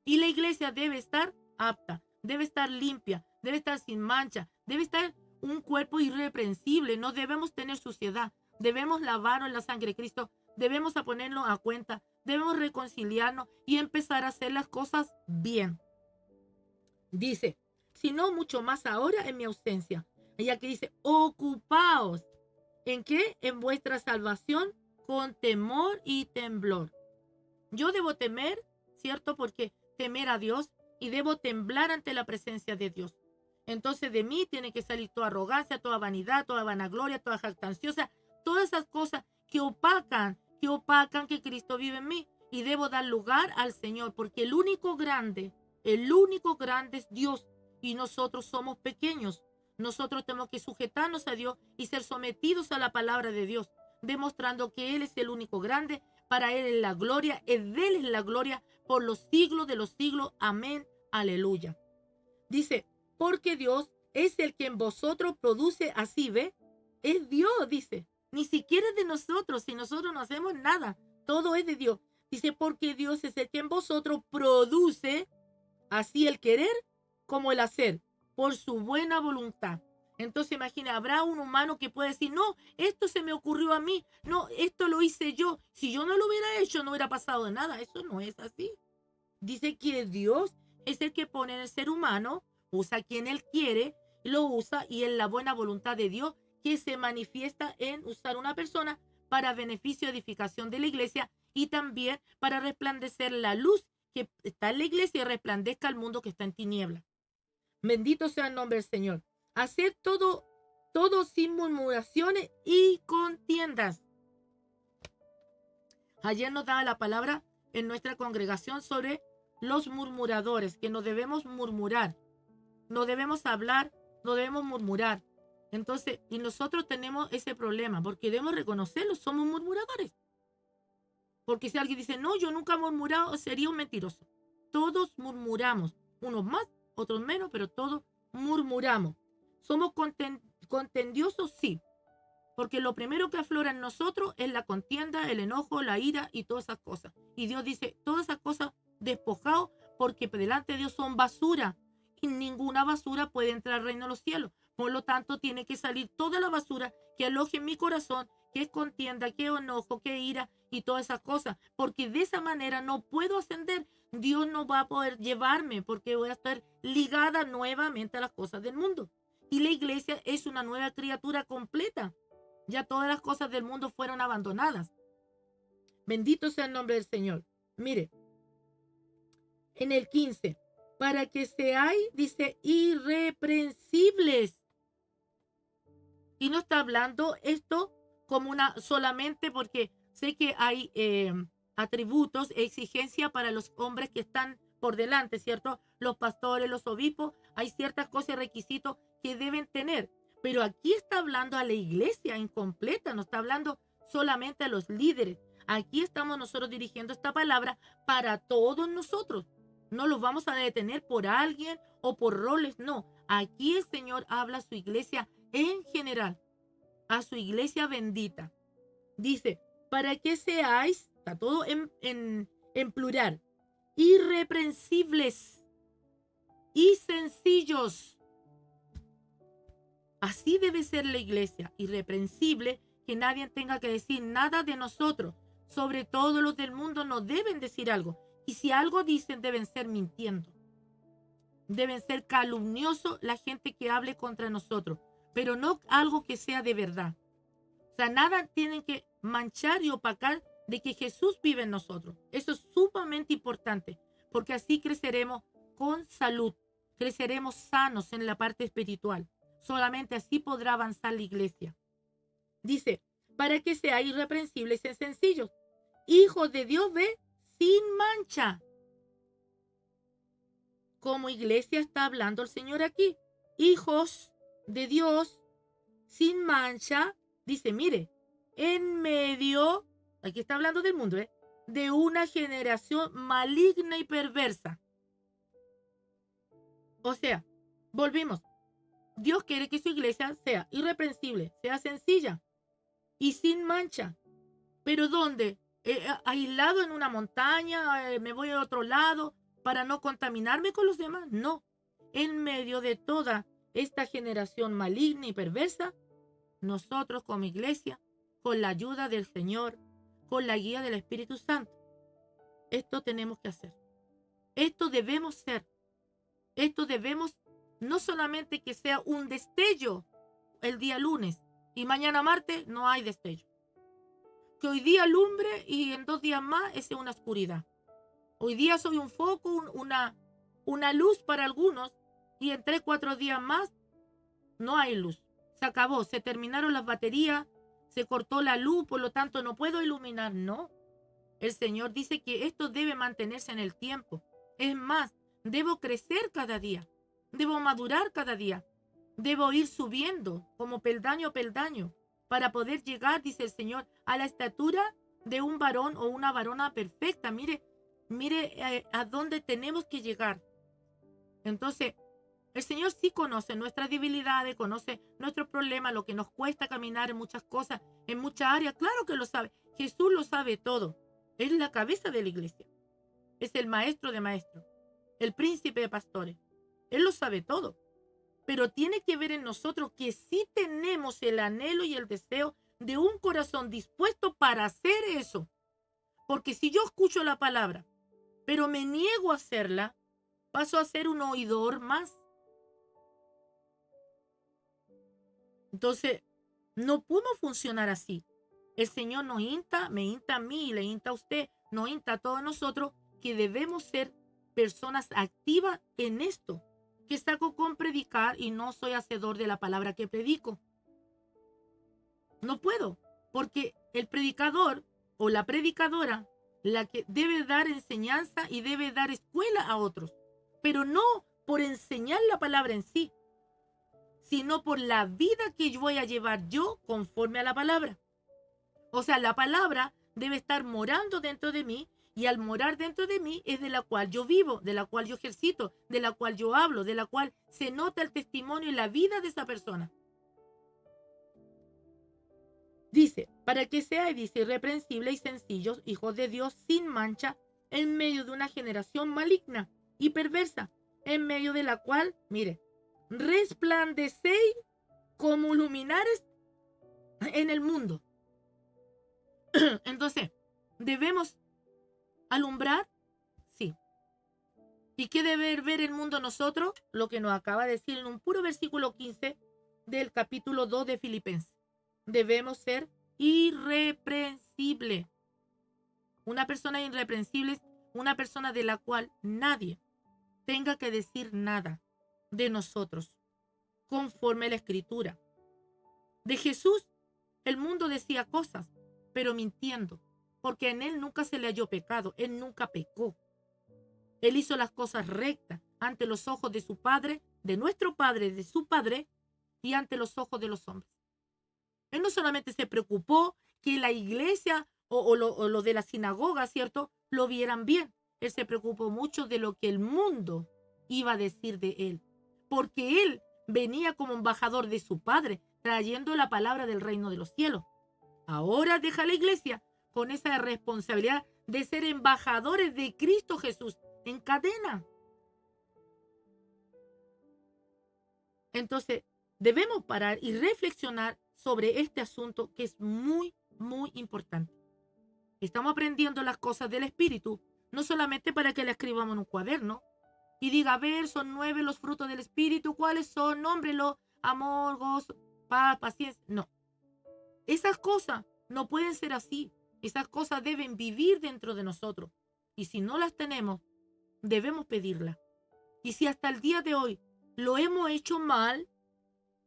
Y la iglesia debe estar apta, debe estar limpia, debe estar sin mancha, debe estar un cuerpo irreprensible, no debemos tener suciedad, debemos lavarnos en la sangre de Cristo, debemos ponernos a cuenta, debemos reconciliarnos y empezar a hacer las cosas bien. Dice, sino mucho más ahora en mi ausencia. Y aquí dice, ocupaos. ¿En qué? En vuestra salvación con temor y temblor. Yo debo temer, ¿cierto? Porque temer a Dios y debo temblar ante la presencia de Dios. Entonces de mí tiene que salir toda arrogancia, toda vanidad, toda vanagloria, toda jactanciosa, todas esas cosas que opacan que Cristo vive en mí. Y debo dar lugar al Señor, porque el único grande es Dios y nosotros somos pequeños. Nosotros tenemos que sujetarnos a Dios y ser sometidos a la palabra de Dios, demostrando que Él es el único grande. Para Él es la gloria, de Él es la gloria por los siglos de los siglos. Amén, aleluya. Dice, porque Dios es el que en vosotros produce, así ve, es Dios, dice. Ni siquiera es de nosotros, si nosotros no hacemos nada, todo es de Dios. Dice, porque Dios es el que en vosotros produce, así el querer como el hacer, por su buena voluntad. Entonces imagina, habrá un humano que puede decir, no, esto se me ocurrió a mí, no, esto lo hice yo. Si yo no lo hubiera hecho, no hubiera pasado de nada. Eso no es así. Dice que Dios es el que pone en el ser humano, usa a quien Él quiere, lo usa, y en la buena voluntad de Dios que se manifiesta en usar una persona para beneficio y edificación de la iglesia, y también para resplandecer la luz que está en la iglesia y resplandezca al mundo que está en tinieblas. Bendito sea el nombre del Señor. Hacer todo sin murmuraciones y contiendas. Ayer nos daba la palabra en nuestra congregación sobre los murmuradores, que no debemos murmurar, no debemos hablar, no debemos murmurar. Entonces, y nosotros tenemos ese problema, porque debemos reconocerlo, somos murmuradores. Porque si alguien dice, no, yo nunca he murmurado, sería un mentiroso. Todos murmuramos, unos más, otros menos, pero todos murmuramos. ¿Somos contendiosos? Sí. Porque lo primero que aflora en nosotros es la contienda, el enojo, la ira y todas esas cosas. Y Dios dice, todas esas cosas despojados, porque delante de Dios son basura. Y ninguna basura puede entrar al reino de los cielos. Por lo tanto, tiene que salir toda la basura que aloje en mi corazón, que es contienda, que es enojo, que es ira y todas esas cosas. Porque de esa manera no puedo ascender. Dios no va a poder llevarme porque voy a estar ligada nuevamente a las cosas del mundo. Y la iglesia es una nueva criatura completa. Ya todas las cosas del mundo fueron abandonadas. Bendito sea el nombre del Señor. Mire, en el 15, para que seáis, dice, irreprensibles. Y no está hablando esto como una solamente porque sé que hay atributos, exigencia para los hombres que están por delante, ¿cierto? Los pastores, los obispos, hay ciertas cosas y requisitos que deben tener. Pero aquí está hablando a la iglesia incompleta, no está hablando solamente a los líderes. Aquí estamos nosotros dirigiendo esta palabra para todos nosotros. No los vamos a detener por alguien o por roles, no. Aquí el Señor habla a su iglesia en general, a su iglesia bendita. Dice, para que seáis, está todo en plural, irreprensibles y sencillos. Así debe ser la iglesia, irreprensible, que nadie tenga que decir nada de nosotros. Sobre todo los del mundo no deben decir algo. Y si algo dicen, deben ser mintiendo. Deben ser calumniosos la gente que hable contra nosotros, pero no algo que sea de verdad. O sea, nada tienen que manchar y opacar de que Jesús vive en nosotros. Eso es sumamente importante, porque así creceremos con salud, creceremos sanos en la parte espiritual. Solamente así podrá avanzar la iglesia. Dice, para que seáis irreprensibles y sencillos, hijos de Dios, ve, sin mancha. Como iglesia está hablando el Señor aquí. Hijos de Dios, sin mancha. Dice, mire, en medio, aquí está hablando del mundo, de una generación maligna y perversa. O sea, volvimos. Dios quiere que su iglesia sea irreprensible, sea sencilla y sin mancha. ¿Pero dónde? ¿Aislado en una montaña? ¿Me voy a otro lado para no contaminarme con los demás? No. En medio de toda esta generación maligna y perversa, nosotros como iglesia, con la ayuda del Señor, con la guía del Espíritu Santo, esto tenemos que hacer. Esto debemos ser. Esto debemos. No solamente que sea un destello el día lunes y mañana martes no hay destello. Que hoy día alumbre y en 2 días más es una oscuridad. Hoy día soy un foco, una luz para algunos y en 3, 4 días más no hay luz. Se acabó, se terminaron las baterías, se cortó la luz, por lo tanto no puedo iluminar. No, el Señor dice que esto debe mantenerse en el tiempo. Es más, debo crecer cada día, debo madurar cada día, debo ir subiendo como peldaño a peldaño para poder llegar, dice el Señor, a la estatura de un varón o una varona perfecta. Mire a dónde tenemos que llegar. Entonces, el Señor sí conoce nuestras debilidades, conoce nuestros problemas, lo que nos cuesta caminar en muchas cosas, en muchas áreas. Claro que lo sabe. Jesús lo sabe todo. Es la cabeza de la iglesia. Es el maestro de maestros, el príncipe de pastores. Él lo sabe todo. Pero tiene que ver en nosotros que sí tenemos el anhelo y el deseo de un corazón dispuesto para hacer eso. Porque si yo escucho la palabra, pero me niego a hacerla, paso a ser un oidor más. Entonces, no podemos funcionar así. El Señor nos insta, me insta a mí y le insta a usted, nos insta a todos nosotros que debemos ser personas activas en esto. Que saco con predicar y no soy hacedor de la palabra que predico. No puedo, porque el predicador o la predicadora, la que debe dar enseñanza y debe dar escuela a otros, pero no por enseñar la palabra en sí, sino por la vida que yo voy a llevar yo conforme a la palabra. O sea, la palabra debe estar morando dentro de mí, y al morar dentro de mí es de la cual yo vivo, de la cual yo ejercito, de la cual yo hablo, de la cual se nota el testimonio y la vida de esa persona. Dice, para que seáis, dice, irreprensibles y sencillos, hijos de Dios sin mancha, en medio de una generación maligna y perversa, en medio de la cual, mire, resplandecéis como luminares en el mundo. Entonces, debemos alumbrar, sí. ¿Y qué debe ver el mundo nosotros? Lo que nos acaba de decir en un puro versículo 15 del capítulo 2 de Filipenses. Debemos ser irreprensibles. Una persona irreprensible es una persona de la cual nadie tenga que decir nada de nosotros, conforme a la Escritura. De Jesús, el mundo decía cosas, pero mintiendo, porque en él nunca se le halló pecado, él nunca pecó. Él hizo las cosas rectas ante los ojos de su Padre, de nuestro Padre, de su Padre, y ante los ojos de los hombres. Él no solamente se preocupó que la iglesia o lo de la sinagoga, ¿cierto?, lo vieran bien. Él se preocupó mucho de lo que el mundo iba a decir de él, porque él venía como embajador de su Padre, trayendo la palabra del reino de los cielos. Ahora deja la iglesia con esa responsabilidad de ser embajadores de Cristo Jesús en cadena. Entonces, debemos parar y reflexionar sobre este asunto que es muy, muy importante. Estamos aprendiendo las cosas del Espíritu, no solamente para que la escribamos en un cuaderno y diga, a ver, son 9 los frutos del Espíritu, ¿cuáles son? Nómbrelo, amor, gozo, paz, paciencia. No. Esas cosas no pueden ser así. Esas cosas deben vivir dentro de nosotros. Y si no las tenemos, debemos pedirlas. Y si hasta el día de hoy lo hemos hecho mal,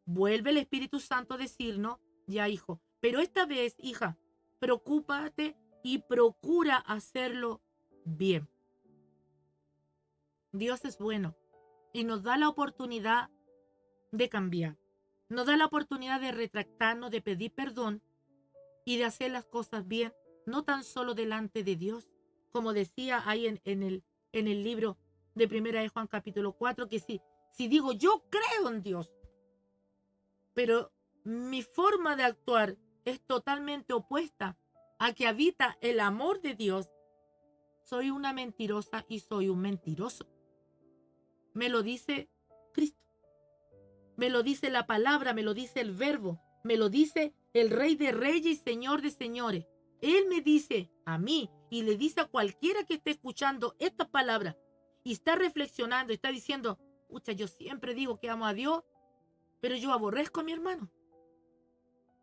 vuelve el Espíritu Santo a decirnos, ya hijo, pero esta vez, hija, preocúpate y procura hacerlo bien. Dios es bueno y nos da la oportunidad de cambiar. Nos da la oportunidad de retractarnos, de pedir perdón y de hacer las cosas bien, no tan solo delante de Dios, como decía ahí en el libro de 1 de Juan capítulo 4, que si digo yo creo en Dios, pero mi forma de actuar es totalmente opuesta a que habita el amor de Dios, soy una mentirosa y soy un mentiroso. Me lo dice Cristo. Me lo dice la palabra, me lo dice el verbo, me lo dice el Rey de Reyes y Señor de Señores. Él me dice a mí y le dice a cualquiera que esté escuchando esta palabra y está reflexionando y está diciendo, pucha, yo siempre digo que amo a Dios, pero yo aborrezco a mi hermano.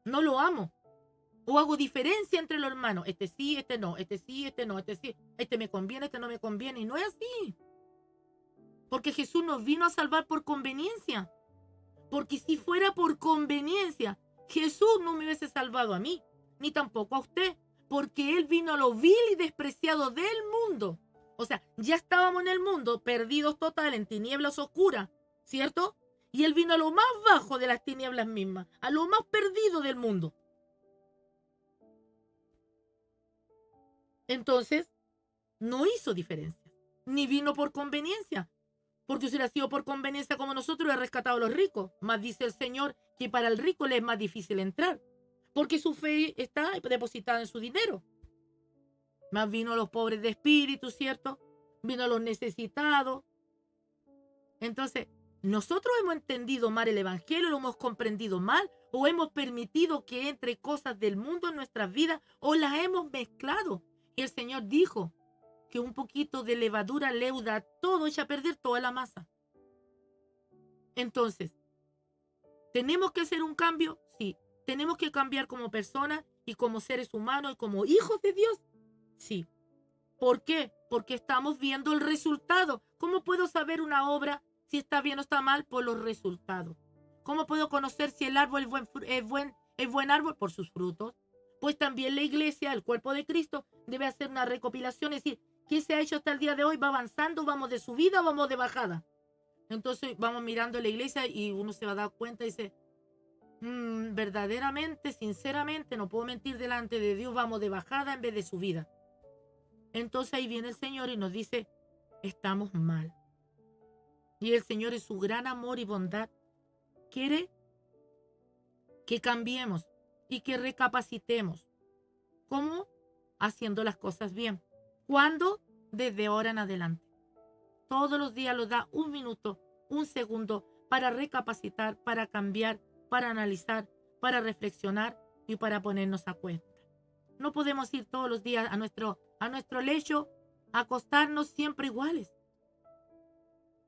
No lo amo. O hago diferencia entre los hermanos. Este sí, este no, este sí, este no, este sí. Este me conviene, este no me conviene. Y no es así. Porque Jesús nos vino a salvar por conveniencia. Porque si fuera por conveniencia, Jesús no me hubiese salvado a mí, ni tampoco a usted. Porque Él vino a lo vil y despreciado del mundo. O sea, ya estábamos en el mundo, perdidos total, en tinieblas oscuras, ¿cierto? Y Él vino a lo más bajo de las tinieblas mismas, a lo más perdido del mundo. Entonces, no hizo diferencia, ni vino por conveniencia. Porque si hubiera sido por conveniencia como nosotros, hubiera rescatado a los ricos. Más dice el Señor que para el rico le es más difícil entrar, porque su fe está depositada en su dinero. Más vino a los pobres de espíritu, ¿cierto? Vino a los necesitados. Entonces, nosotros hemos entendido mal el evangelio, lo hemos comprendido mal, o hemos permitido que entre cosas del mundo en nuestras vidas, o las hemos mezclado. Y el Señor dijo que un poquito de levadura leuda todo, echa a perder toda la masa. Entonces, ¿tenemos que hacer un cambio? Sí. ¿Tenemos que cambiar como personas y como seres humanos y como hijos de Dios? Sí. ¿Por qué? Porque estamos viendo el resultado. ¿Cómo puedo saber una obra si está bien o está mal? Por los resultados. ¿Cómo puedo conocer si el árbol es buen árbol? Por sus frutos. Pues también la iglesia, el cuerpo de Cristo, debe hacer una recopilación, es decir, ¿qué se ha hecho hasta el día de hoy? ¿Va avanzando? ¿Vamos de subida o vamos de bajada? Entonces vamos mirando la iglesia y uno se va a dar cuenta y dice, verdaderamente, sinceramente, no puedo mentir delante de Dios, vamos de bajada en vez de subida. Entonces ahí viene el Señor y nos dice, estamos mal. Y el Señor en su gran amor y bondad quiere que cambiemos y que recapacitemos. ¿Cómo? Haciendo las cosas bien. ¿Cuándo? Desde ahora en adelante. Todos los días nos da un minuto, un segundo para recapacitar, para cambiar, para analizar, para reflexionar y para ponernos a cuenta. No podemos ir todos los días a nuestro lecho, a acostarnos siempre iguales.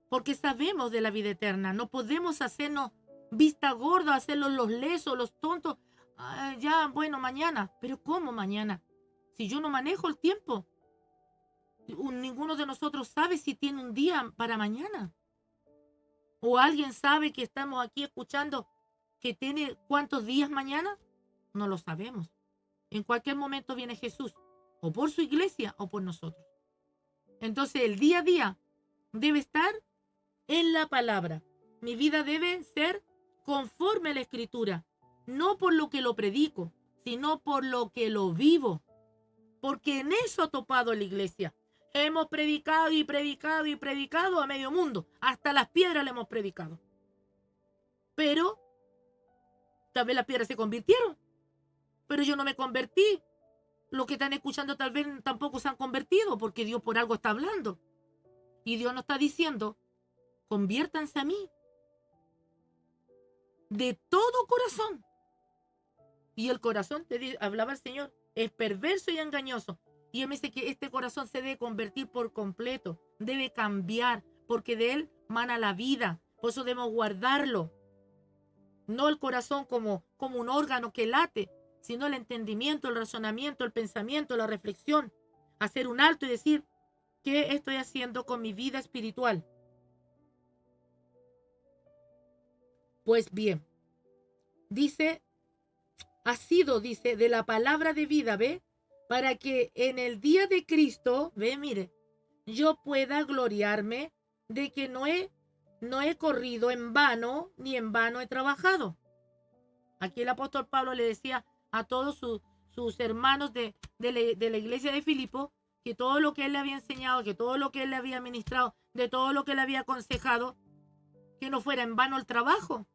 Porque sabemos de la vida eterna. No podemos hacernos vista gorda, hacerlos los lesos, los tontos. Ya, bueno, mañana. ¿Pero cómo mañana? Si yo no manejo el tiempo. Ninguno de nosotros sabe si tiene un día para mañana. ¿O alguien sabe que estamos aquí escuchando que tiene cuántos días mañana? No lo sabemos. En cualquier momento viene Jesús, o por su iglesia o por nosotros. Entonces el día a día debe estar en la palabra. Mi vida debe ser conforme a la Escritura, no por lo que lo predico, sino por lo que lo vivo. Porque en eso ha topado la iglesia. Hemos predicado y predicado y predicado a medio mundo. Hasta las piedras le hemos predicado. Pero tal vez las piedras se convirtieron. Pero yo no me convertí. Los que están escuchando tal vez tampoco se han convertido, porque Dios por algo está hablando. Y Dios nos está diciendo, conviértanse a mí. De todo corazón. Y el corazón, hablaba el Señor, es perverso y engañoso. Y Él me dice que este corazón se debe convertir por completo, debe cambiar, porque de él mana la vida. Por eso debemos guardarlo. No el corazón como un órgano que late, sino el entendimiento, el razonamiento, el pensamiento, la reflexión. Hacer un alto y decir, ¿qué estoy haciendo con mi vida espiritual? Pues bien, dice, ha sido, dice, de la palabra de vida, ¿ve? Para que en el día de Cristo, ve, mire, yo pueda gloriarme de que no he corrido en vano, ni en vano he trabajado. Aquí el apóstol Pablo le decía a todos sus hermanos de la iglesia de Filipo, que todo lo que él le había enseñado, que todo lo que él le había ministrado, de todo lo que le había aconsejado, que no fuera en vano el trabajo.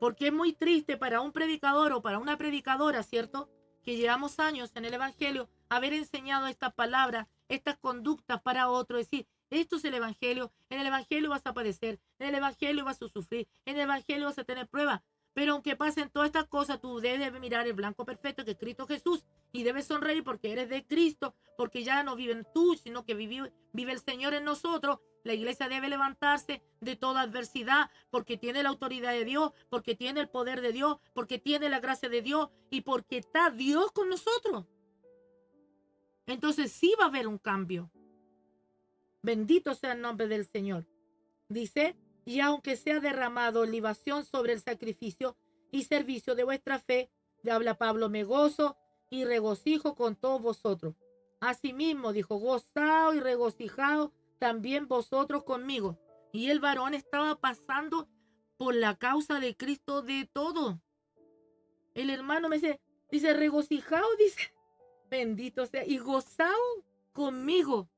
Porque es muy triste para un predicador o para una predicadora, ¿cierto?, que llevamos años en el Evangelio, haber enseñado estas palabras, estas conductas para otro, decir, esto es el Evangelio, en el Evangelio vas a padecer, en el Evangelio vas a sufrir, en el Evangelio vas a tener pruebas, pero aunque pasen todas estas cosas, tú debes mirar el blanco perfecto que es Cristo Jesús, y debes sonreír porque eres de Cristo, porque ya no viven tú, sino que vive el Señor en nosotros. La iglesia debe levantarse de toda adversidad porque tiene la autoridad de Dios, porque tiene el poder de Dios, porque tiene la gracia de Dios y porque está Dios con nosotros. Entonces sí va a haber un cambio. Bendito sea el nombre del Señor. Dice, y aunque sea derramado libación sobre el sacrificio y servicio de vuestra fe, habla Pablo, me gozo y regocijo con todos vosotros. Asimismo, dijo, gozaos y regocijaos también vosotros conmigo. Y el varón estaba pasando por la causa de Cristo de todo. El hermano me dice, regocijaos, dice, bendito sea, y gozaos conmigo.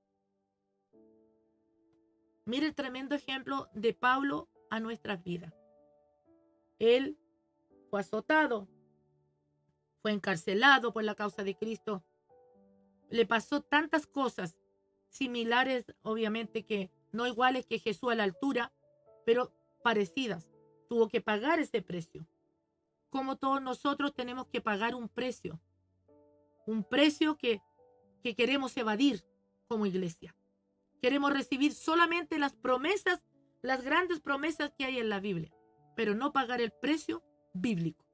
Mire el tremendo ejemplo de Pablo a nuestras vidas. Él fue azotado, fue encarcelado por la causa de Cristo. Le pasó tantas cosas similares, obviamente que no iguales que Jesús a la altura, pero parecidas. Tuvo que pagar ese precio. Como todos nosotros tenemos que pagar un precio que queremos evadir como iglesia. Queremos recibir solamente las promesas, las grandes promesas que hay en la Biblia, pero no pagar el precio bíblico.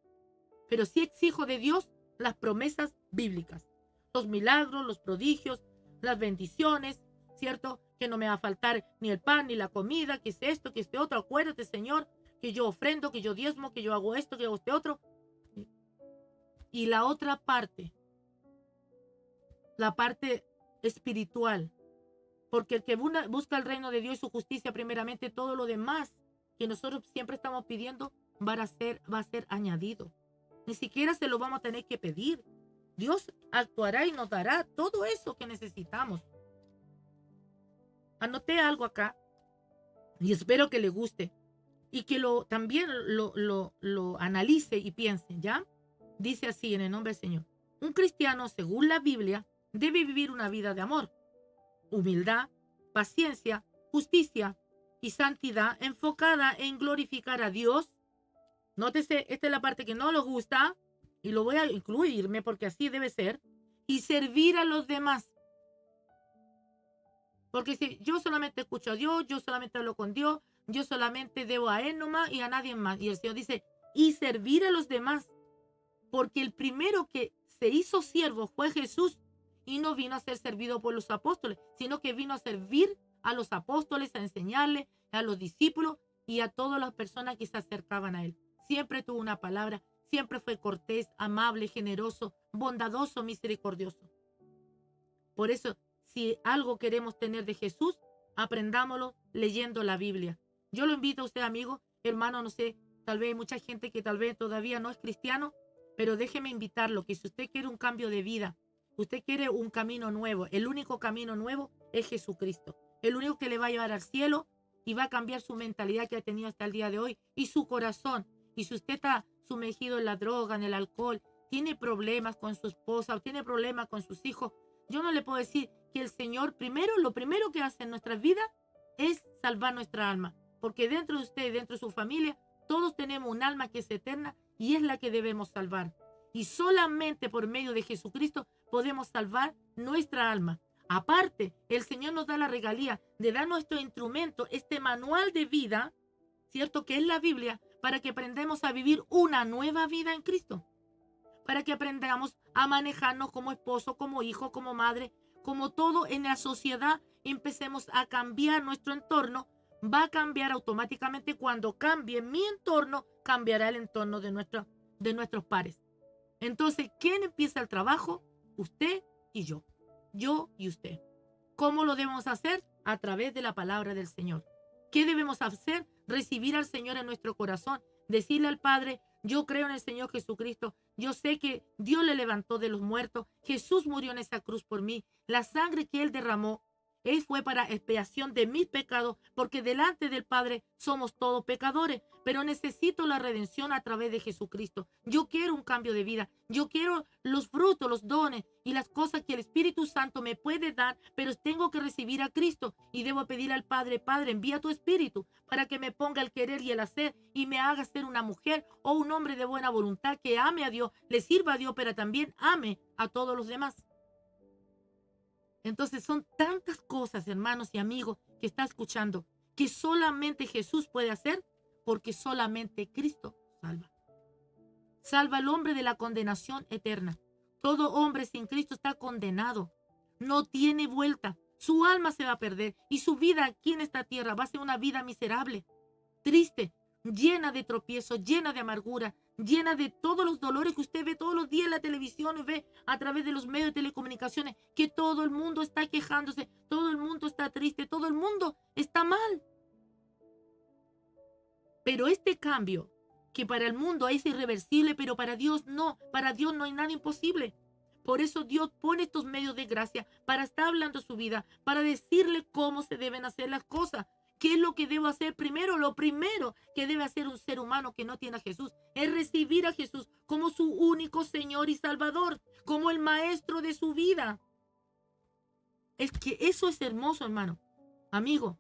Pero sí exijo de Dios las promesas bíblicas, los milagros, los prodigios, las bendiciones, ¿cierto? Que no me va a faltar ni el pan ni la comida, que es esto, que este otro. Acuérdate, Señor, que yo ofrendo, que yo diezmo, que yo hago esto, que hago este otro. Y la otra parte, la parte espiritual, porque el que busca el reino de Dios y su justicia primeramente, todo lo demás que nosotros siempre estamos pidiendo va a ser añadido. Ni siquiera se lo vamos a tener que pedir. Dios actuará y nos dará todo eso que necesitamos. Anoté algo acá y espero que le guste y que también lo analice y piense, ¿ya? Dice así en el nombre del Señor. Un cristiano, según la Biblia, debe vivir una vida de amor, humildad, paciencia, justicia y santidad enfocada en glorificar a Dios. Nótese, esta es la parte que no nos gusta y lo voy a incluirme porque así debe ser. Y servir a los demás. Porque si yo solamente escucho a Dios, yo solamente hablo con Dios, yo solamente debo a Él nomás y a nadie más. Y el Señor dice, y servir a los demás. Porque el primero que se hizo siervo fue Jesús y no vino a ser servido por los apóstoles, sino que vino a servir a los apóstoles, a enseñarle a los discípulos y a todas las personas que se acercaban a Él. Siempre tuvo una palabra, siempre fue cortés, amable, generoso, bondadoso, misericordioso. Por eso, si algo queremos tener de Jesús, aprendámoslo leyendo la Biblia. Yo lo invito a usted, amigo, hermano, no sé, tal vez hay mucha gente que tal vez todavía no es cristiano, pero déjeme invitarlo, que si usted quiere un cambio de vida, usted quiere un camino nuevo, el único camino nuevo es Jesucristo. El único que le va a llevar al cielo y va a cambiar su mentalidad que ha tenido hasta el día de hoy y su corazón. Y si usted está sumergido en la droga, en el alcohol, tiene problemas con su esposa o tiene problemas con sus hijos, yo no le puedo decir que el Señor lo primero que hace en nuestras vidas es salvar nuestra alma. Porque dentro de usted, dentro de su familia, todos tenemos un alma que es eterna y es la que debemos salvar. Y solamente por medio de Jesucristo podemos salvar nuestra alma. Aparte, el Señor nos da la regalía de dar nuestro instrumento, este manual de vida, ¿cierto? Que es la Biblia, para que aprendamos a vivir una nueva vida en Cristo. Para que aprendamos a manejarnos como esposo, como hijo, como madre, como todo en la sociedad. Empecemos a cambiar nuestro entorno. Va a cambiar automáticamente. Cuando cambie mi entorno, cambiará el entorno de nuestros pares. Entonces, ¿quién empieza el trabajo? Usted y yo. Yo y usted. ¿Cómo lo debemos hacer? A través de la palabra del Señor. ¿Qué debemos hacer? Recibir al Señor en nuestro corazón. Decirle al Padre, yo creo en el Señor Jesucristo. Yo sé que Dios le levantó de los muertos. Jesús murió en esa cruz por mí. La sangre que Él derramó, Él fue para expiación de mis pecados, porque delante del Padre somos todos pecadores, pero necesito la redención a través de Jesucristo. Yo quiero un cambio de vida. Yo quiero los frutos, los dones y las cosas que el Espíritu Santo me puede dar, pero tengo que recibir a Cristo y debo pedir al Padre, Padre, envía tu Espíritu para que me ponga el querer y el hacer y me haga ser una mujer o un hombre de buena voluntad que ame a Dios, le sirva a Dios, pero también ame a todos los demás. Entonces son tantas cosas, hermanos y amigos, que está escuchando, que solamente Jesús puede hacer, porque solamente Cristo salva. Salva al hombre de la condenación eterna. Todo hombre sin Cristo está condenado. No tiene vuelta. Su alma se va a perder y su vida aquí en esta tierra va a ser una vida miserable, triste, llena de tropiezos, llena de amargura, llena de todos los dolores que usted ve todos los días en la televisión y ve a través de los medios de telecomunicaciones, que todo el mundo está quejándose, todo el mundo está triste, todo el mundo está mal. Pero este cambio, que para el mundo es irreversible, pero para Dios no hay nada imposible. Por eso Dios pone estos medios de gracia para estar hablando su vida, para decirle cómo se deben hacer las cosas. ¿Qué es lo que debo hacer primero? Lo primero que debe hacer un ser humano que no tiene a Jesús es recibir a Jesús como su único Señor y Salvador, como el maestro de su vida. Es que eso es hermoso, hermano, amigo.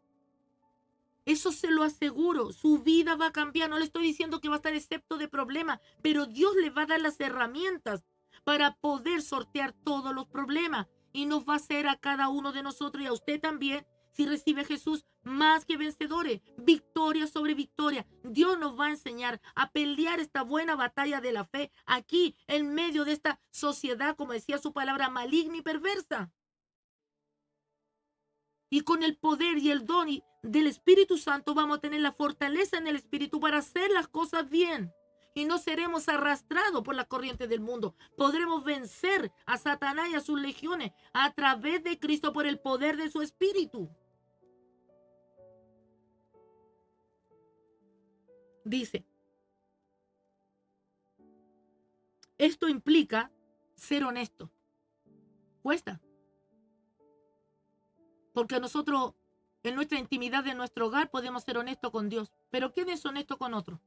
Eso se lo aseguro. Su vida va a cambiar. No le estoy diciendo que va a estar excepto de problemas, pero Dios le va a dar las herramientas para poder sortear todos los problemas. Y nos va a hacer a cada uno de nosotros y a usted también, si recibe a Jesús, más que vencedores, victoria sobre victoria. Dios nos va a enseñar a pelear esta buena batalla de la fe aquí, en medio de esta sociedad, como decía su palabra, maligna y perversa. Y con el poder y el don del Espíritu Santo vamos a tener la fortaleza en el Espíritu para hacer las cosas bien. Y no seremos arrastrados por las corrientes del mundo. Podremos vencer a Satanás y a sus legiones a través de Cristo por el poder de su Espíritu. Dice, esto implica ser honesto. Cuesta. Porque nosotros, en nuestra intimidad de nuestro hogar, podemos ser honestos con Dios. Pero ¿quién es honesto con otro?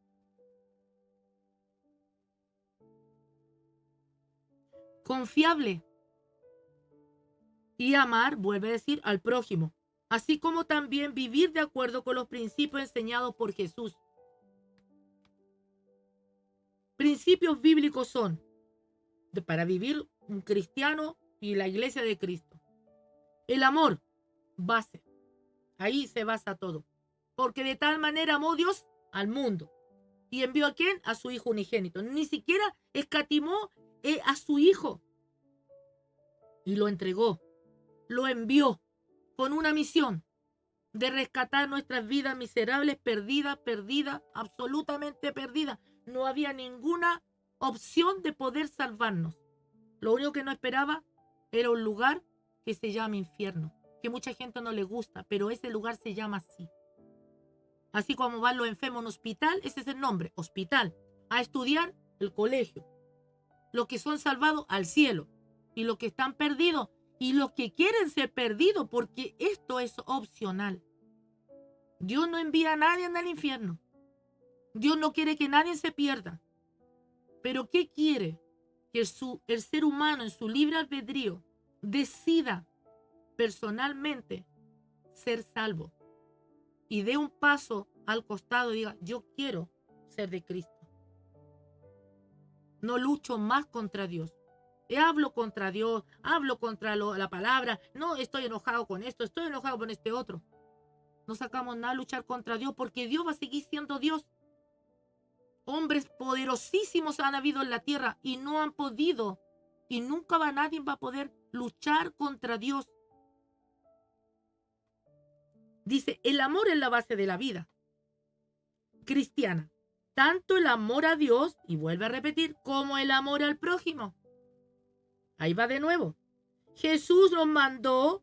Confiable. Y amar, vuelve a decir, al prójimo. Así como también vivir de acuerdo con los principios enseñados por Jesús. Principios bíblicos son para vivir un cristiano y la iglesia de Cristo. El amor, base. Ahí se basa todo. Porque de tal manera amó Dios al mundo. ¿Y envió a quién? A su Hijo unigénito. Ni siquiera escatimó a su Hijo. Y lo entregó. Lo envió con una misión de rescatar nuestras vidas miserables, perdidas, absolutamente perdidas. No había ninguna opción de poder salvarnos. Lo único que no esperaba era un lugar que se llama infierno, que mucha gente no le gusta, pero ese lugar se llama así. Así como van los enfermos a un hospital, ese es el nombre, hospital. A estudiar, el colegio. Los que son salvados, al cielo. Y los que están perdidos, y los que quieren ser perdidos, porque esto es opcional. Dios no envía a nadie al infierno. Dios no quiere que nadie se pierda. Pero ¿qué quiere? Que el ser humano en su libre albedrío decida personalmente ser salvo y dé un paso al costado y diga, yo quiero ser de Cristo. No lucho más contra Dios. Hablo contra Dios, hablo contra la palabra. No, estoy enojado con esto, estoy enojado con este otro. No sacamos nada a luchar contra Dios porque Dios va a seguir siendo Dios. Hombres poderosísimos han habido en la tierra y no han podido, y nunca nadie va a poder luchar contra Dios. Dice, el amor es la base de la vida cristiana. Tanto el amor a Dios, y vuelve a repetir, como el amor al prójimo. Ahí va de nuevo. Jesús nos mandó,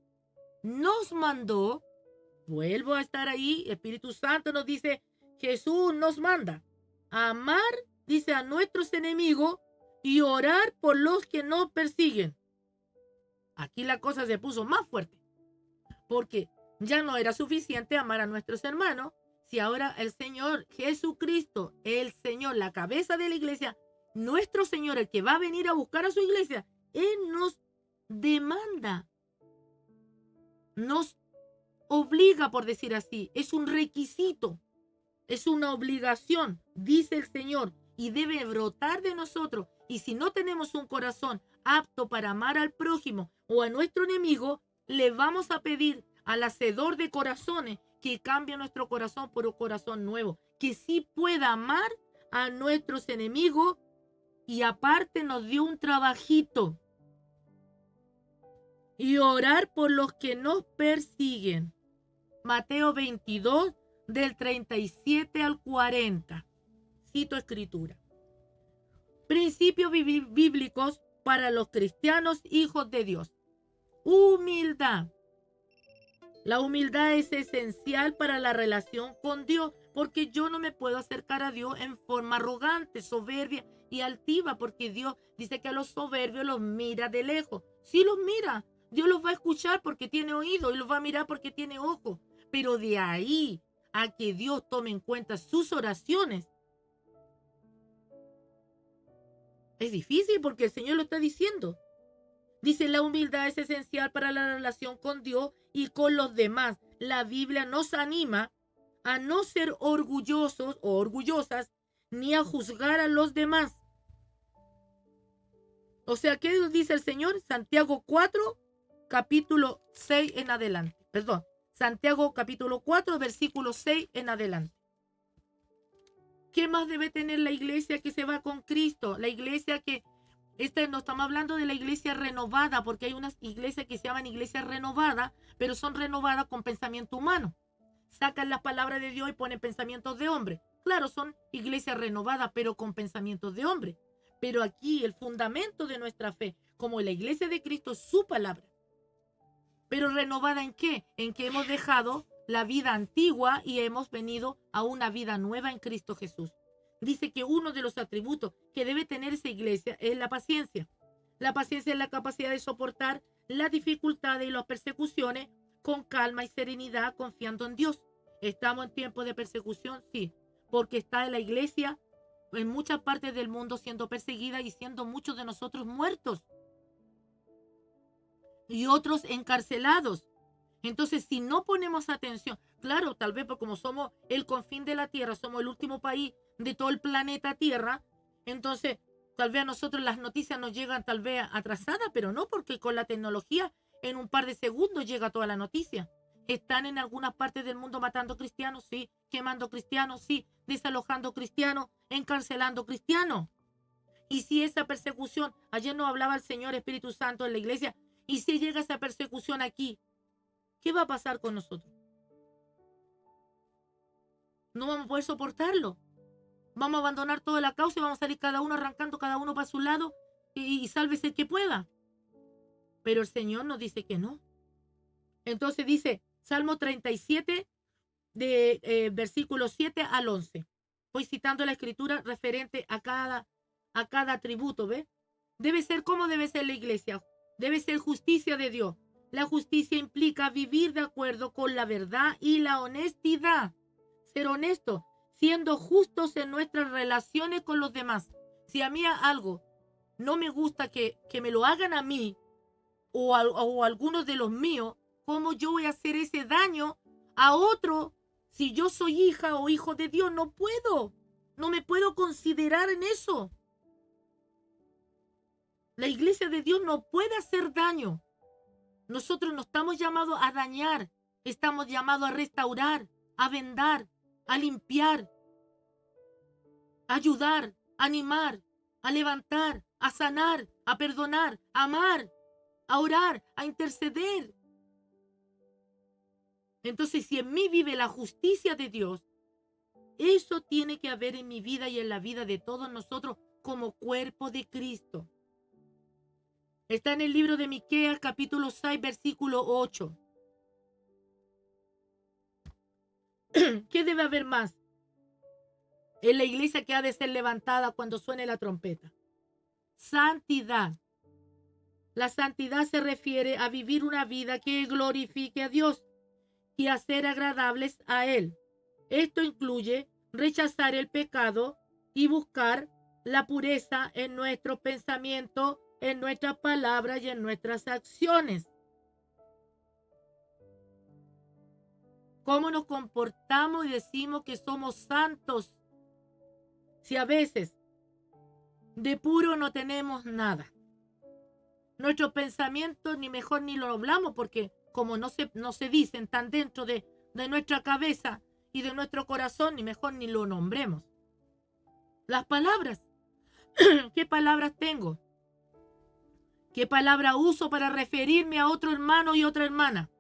vuelvo a estar ahí, Espíritu Santo nos dice, Jesús nos manda a amar, dice, a nuestros enemigos y orar por los que nos persiguen. Aquí la cosa se puso más fuerte, porque ya no era suficiente amar a nuestros hermanos, si ahora el Señor Jesucristo, el Señor, la cabeza de la iglesia, nuestro Señor, el que va a venir a buscar a su iglesia, Él nos demanda, nos obliga, por decir así, es un requisito, es una obligación, dice el Señor, y debe brotar de nosotros. Y si no tenemos un corazón apto para amar al prójimo o a nuestro enemigo, le vamos a pedir al hacedor de corazones que cambie nuestro corazón por un corazón nuevo, que sí pueda amar a nuestros enemigos y aparte nos dio un trabajito. y orar por los que nos persiguen. Mateo 22, del 37 al 40. Cito escritura. Principios bíblicos para los cristianos hijos de Dios. Humildad. La humildad es esencial para la relación con Dios, porque yo no me puedo acercar a Dios en forma arrogante, soberbia y altiva, porque Dios dice que a los soberbios los mira de lejos. Sí los mira, Dios los va a escuchar porque tiene oído y los va a mirar porque tiene ojos, pero de ahí a que Dios tome en cuenta sus oraciones, es difícil porque el Señor lo está diciendo. Dice, la humildad es esencial para la relación con Dios y con los demás. La Biblia nos anima a no ser orgullosos o orgullosas ni a juzgar a los demás. O sea, ¿qué nos dice el Señor? Santiago 4, capítulo 6 en adelante. Perdón, Santiago capítulo 4, versículo 6 en adelante. ¿Qué más debe tener la iglesia que se va con Cristo? La iglesia que... no estamos hablando de la iglesia renovada, porque hay unas iglesias que se llaman iglesias renovadas, pero son renovadas con pensamiento humano. Sacan las palabras de Dios y ponen pensamientos de hombre. Claro, son iglesias renovadas, pero con pensamientos de hombre. Pero aquí el fundamento de nuestra fe, como la iglesia de Cristo, es su palabra. Pero renovada ¿en qué? En que hemos dejado la vida antigua y hemos venido a una vida nueva en Cristo Jesús. Dice que uno de los atributos que debe tener esa iglesia es la paciencia. La paciencia es la capacidad de soportar las dificultades y las persecuciones con calma y serenidad, confiando en Dios. ¿Estamos en tiempo de persecución? Sí, porque está la iglesia en muchas partes del mundo siendo perseguida y siendo muchos de nosotros muertos y otros encarcelados. Entonces, si no ponemos atención, claro, tal vez porque como somos el confín de la tierra, somos el último país de todo el planeta Tierra, entonces tal vez a nosotros las noticias nos llegan tal vez atrasadas, pero no, porque con la tecnología en un par de segundos llega toda la noticia. Están en algunas partes del mundo matando cristianos, sí, quemando cristianos, sí, desalojando cristianos, encarcelando cristianos. Y si esa persecución, ayer nos hablaba el Señor Espíritu Santo en la iglesia, y si llega esa persecución aquí, ¿qué va a pasar con nosotros? No vamos a poder soportarlo. Vamos a abandonar toda la causa y vamos a salir cada uno arrancando, cada uno para su lado y sálvese el que pueda. Pero el Señor nos dice que no. Entonces dice Salmo 37, versículos 7 al 11. Voy citando la escritura referente a cada atributo, ¿ve? Debe ser como debe ser la iglesia. Debe ser justicia de Dios. La justicia implica vivir de acuerdo con la verdad y la honestidad. Ser honesto, siendo justos en nuestras relaciones con los demás. Si a mí algo no me gusta que me lo hagan a mí o a algunos de los míos, ¿cómo yo voy a hacer ese daño a otro? Si yo soy hija o hijo de Dios, no puedo. No me puedo considerar en eso. La iglesia de Dios no puede hacer daño. Nosotros no estamos llamados a dañar. Estamos llamados a restaurar, a vendar, a limpiar, a ayudar, a animar, a levantar, a sanar, a perdonar, a amar, a orar, a interceder. Entonces, si en mí vive la justicia de Dios, eso tiene que haber en mi vida y en la vida de todos nosotros como cuerpo de Cristo. Está en el libro de Miqueas, capítulo 6, versículo 8. ¿Qué debe haber más en la iglesia que ha de ser levantada cuando suene la trompeta? Santidad. La santidad se refiere a vivir una vida que glorifique a Dios y a ser agradables a Él. Esto incluye rechazar el pecado y buscar la pureza en nuestro pensamiento, en nuestras palabras y en nuestras acciones. ¿Cómo nos comportamos y decimos que somos santos? Si a veces de puro no tenemos nada. Nuestros pensamientos ni mejor ni lo hablamos porque como no se dicen tan dentro de nuestra cabeza y de nuestro corazón, ni mejor ni lo nombremos. Las palabras. ¿Qué palabras tengo? ¿Qué palabra uso para referirme a otro hermano y otra hermana?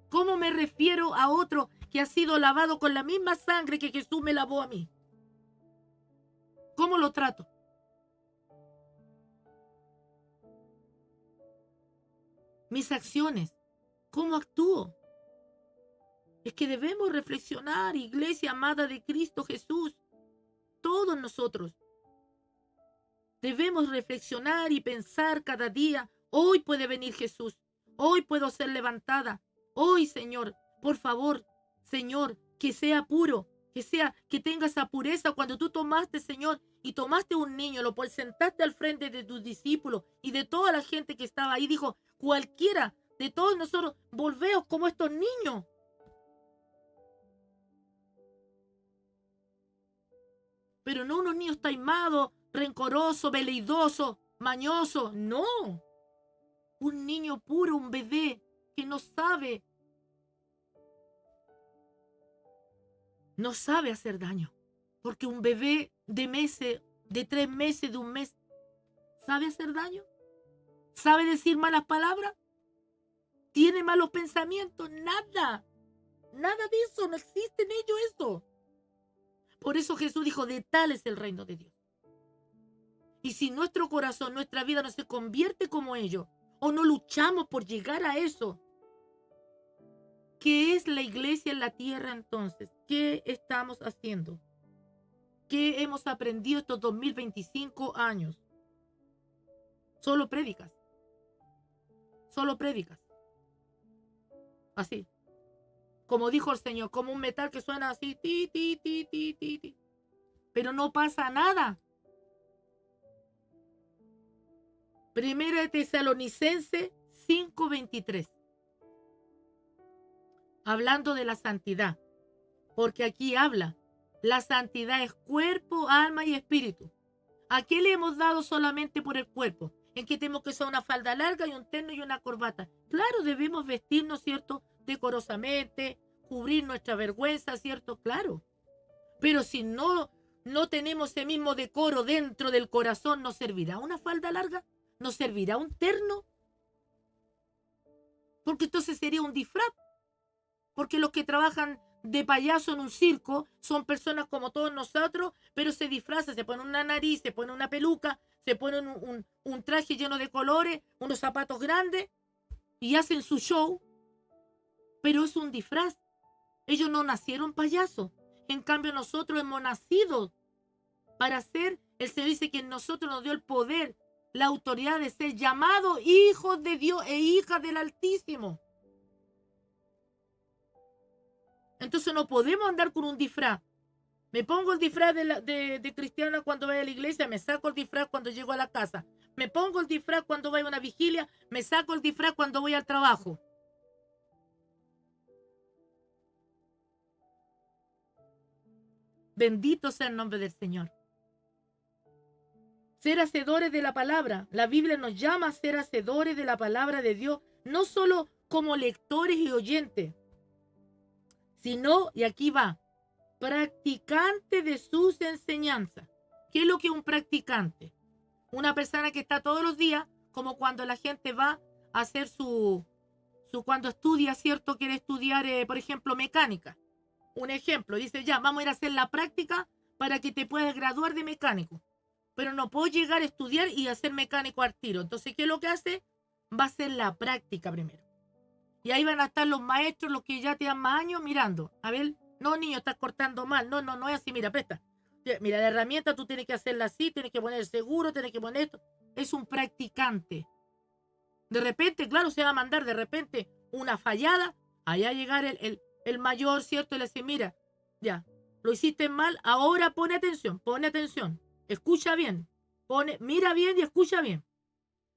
¿Cómo me refiero a otro que ha sido lavado con la misma sangre que Jesús me lavó a mí? ¿Cómo lo trato? Mis acciones, ¿cómo actúo? Es que debemos reflexionar, iglesia amada de Cristo Jesús. Todos nosotros debemos reflexionar y pensar cada día. Hoy puede venir Jesús. Hoy puedo ser levantada. Hoy, Señor, por favor, Señor, que sea puro, que tenga esa pureza. Cuando tú tomaste, Señor, y tomaste un niño, lo sentaste al frente de tus discípulos y de toda la gente que estaba ahí, dijo, cualquiera de todos nosotros, volveos como estos niños. Pero no unos niños taimados, rencorosos, veleidosos, mañosos. No. Un niño puro, un bebé que no sabe hacer daño. Porque un bebé de meses, de 3 meses, de 1 mes, ¿sabe hacer daño? ¿Sabe decir malas palabras? ¿Tiene malos pensamientos? Nada. Nada de eso. No existe en ello eso. Por eso Jesús dijo, de tal es el reino de Dios. Y si nuestro corazón, nuestra vida no se convierte como ellos, o no luchamos por llegar a eso, ¿qué es la iglesia en la tierra entonces? ¿Qué estamos haciendo? ¿Qué hemos aprendido estos 2025 años? Solo prédicas. Solo prédicas. Así. Como dijo el Señor, como un metal que suena así, ti, ti, ti, ti, ti, ti. Pero no pasa nada. Primera de Tesalonicenses 5:23. Hablando de la santidad. Porque aquí habla, la santidad es cuerpo, alma y espíritu. ¿A qué le hemos dado solamente por el cuerpo? En que tenemos que usar una falda larga y un terno y una corbata. Claro, debemos vestirnos, ¿cierto? Decorosamente, cubrir nuestra vergüenza, ¿cierto? Claro. Pero si no tenemos ese mismo decoro dentro del corazón, ¿nos servirá una falda larga? ¿Nos servirá un terno? Porque entonces sería un disfraz. Porque los que trabajan de payaso en un circo son personas como todos nosotros, pero se disfrazan, se ponen una nariz, se ponen una peluca, se ponen un traje lleno de colores, unos zapatos grandes y hacen su show. Pero es un disfraz. Ellos no nacieron payasos. En cambio, nosotros hemos nacido para ser, el Señor dice que en nosotros nos dio el poder, la autoridad de ser llamados hijos de Dios e hijas del Altísimo. Entonces no podemos andar con un disfraz. Me pongo el disfraz de cristiana cuando voy a la iglesia, me saco el disfraz cuando llego a la casa. Me pongo el disfraz cuando voy a una vigilia, me saco el disfraz cuando voy al trabajo. Bendito sea el nombre del Señor. Ser hacedores de la palabra. La Biblia nos llama a ser hacedores de la palabra de Dios, no solo como lectores y oyentes, sino, y aquí va, practicante de sus enseñanzas. ¿Qué es lo que es un practicante? Una persona que está todos los días, como cuando la gente va a hacer cuando estudia, ¿cierto? Quiere estudiar, por ejemplo, mecánica. Un ejemplo, dice, ya, vamos a ir a hacer la práctica para que te puedas graduar de mecánico. Pero no puedo llegar a estudiar y a ser mecánico al tiro. Entonces, ¿qué es lo que hace? Va a hacer la práctica primero. Y ahí van a estar los maestros, los que ya tienen más años, mirando. A ver, no, niño, estás cortando mal. No es así, mira, presta. Mira, la herramienta tú tienes que hacerla así, tienes que poner el seguro, tienes que poner esto. Es un practicante. De repente, claro, se va a mandar de repente una fallada. Allá llegar el mayor, ¿cierto? Y le dice, mira, ya, lo hiciste mal, ahora pone atención, escucha bien, mira bien y escucha bien.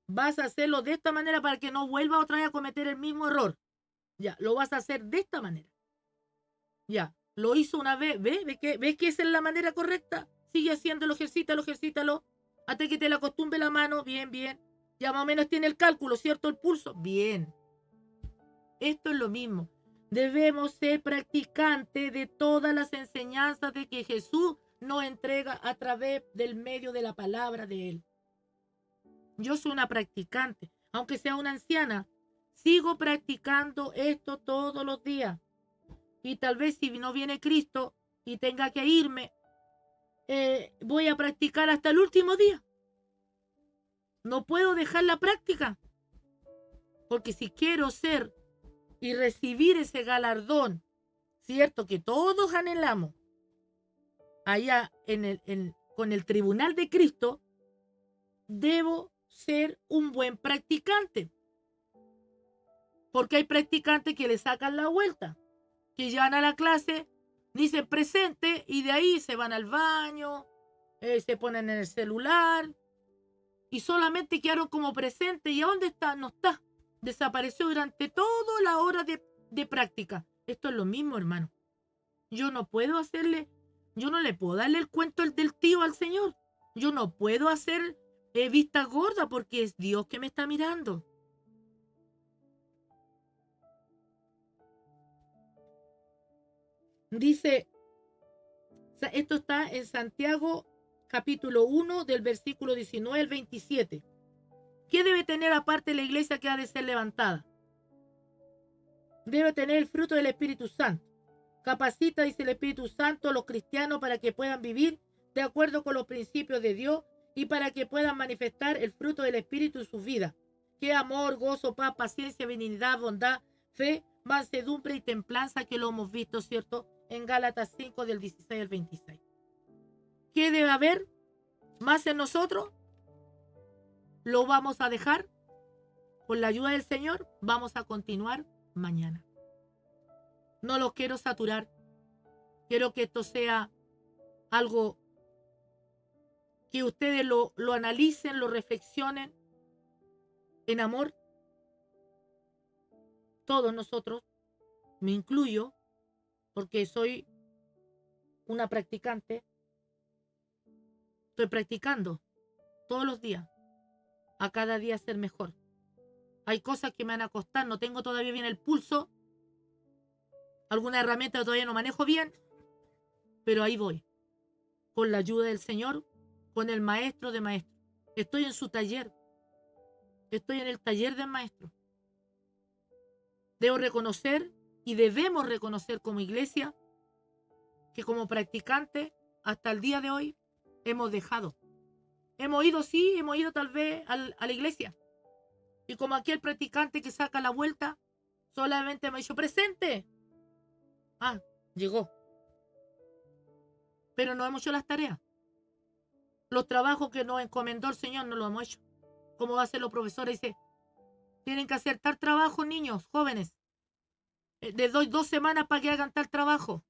Vas a hacerlo de esta manera para que no vuelva otra vez a cometer el mismo error. Ya, lo vas a hacer de esta manera. Ya, lo hizo una vez, ¿ves que esa es la manera correcta? Sigue haciéndolo, ejercítalo, hasta que te le acostumbre la mano, bien. Ya más o menos tiene el cálculo, ¿cierto? El pulso, bien. Esto es lo mismo. Debemos ser practicantes de todas las enseñanzas de que Jesús nos entrega a través del medio de la palabra de Él. Yo soy una practicante, aunque sea una anciana. Sigo practicando esto todos los días. Y tal vez si no viene Cristo y tenga que irme, voy a practicar hasta el último día. No puedo dejar la práctica. Porque si quiero ser y recibir ese galardón, cierto que todos anhelamos, allá con el tribunal de Cristo, debo ser un buen practicante. Porque hay practicantes que le sacan la vuelta, que llegan a la clase, dicen presente y de ahí se van al baño, se ponen en el celular y solamente quedaron como presente. ¿Y a dónde está? No está. Desapareció durante toda la hora de práctica. Esto es lo mismo, hermano. Yo no le puedo darle el cuento del tío al Señor. Yo no puedo hacer vista gorda porque es Dios que me está mirando. Dice, esto está en Santiago capítulo 1 del versículo 19 al 27. ¿Qué debe tener aparte la iglesia que ha de ser levantada? Debe tener el fruto del Espíritu Santo. Capacita, dice el Espíritu Santo, a los cristianos para que puedan vivir de acuerdo con los principios de Dios y para que puedan manifestar el fruto del Espíritu en sus vidas, que es amor, gozo, paz, paciencia, benignidad, bondad, fe, mansedumbre y templanza, que lo hemos visto, ¿cierto?, en Gálatas 5 del 16 al 26. ¿Qué debe haber más en nosotros? Lo vamos a dejar. Con la ayuda del Señor vamos a continuar mañana. No lo quiero saturar. Quiero que esto sea algo que ustedes lo analicen, lo reflexionen en amor. Todos nosotros, me incluyo, porque soy una practicante. Estoy practicando todos los días, a cada día ser mejor. Hay cosas que me van a costar, no tengo todavía bien el pulso, alguna herramienta todavía no manejo bien, pero ahí voy, con la ayuda del Señor, con el maestro de maestros. Estoy en su taller, estoy en el taller del maestro. Debo reconocer y debemos reconocer como iglesia que como practicante hasta el día de hoy hemos dejado. Hemos ido tal vez a la iglesia. Y como aquel practicante que saca la vuelta, solamente me ha dicho presente. Ah, llegó. Pero no hemos hecho las tareas. Los trabajos que nos encomendó el Señor no los hemos hecho. Como hacen los profesores, dice, tienen que hacer tal trabajo, niños, jóvenes. Les doy 2 semanas para que hagan tal trabajo.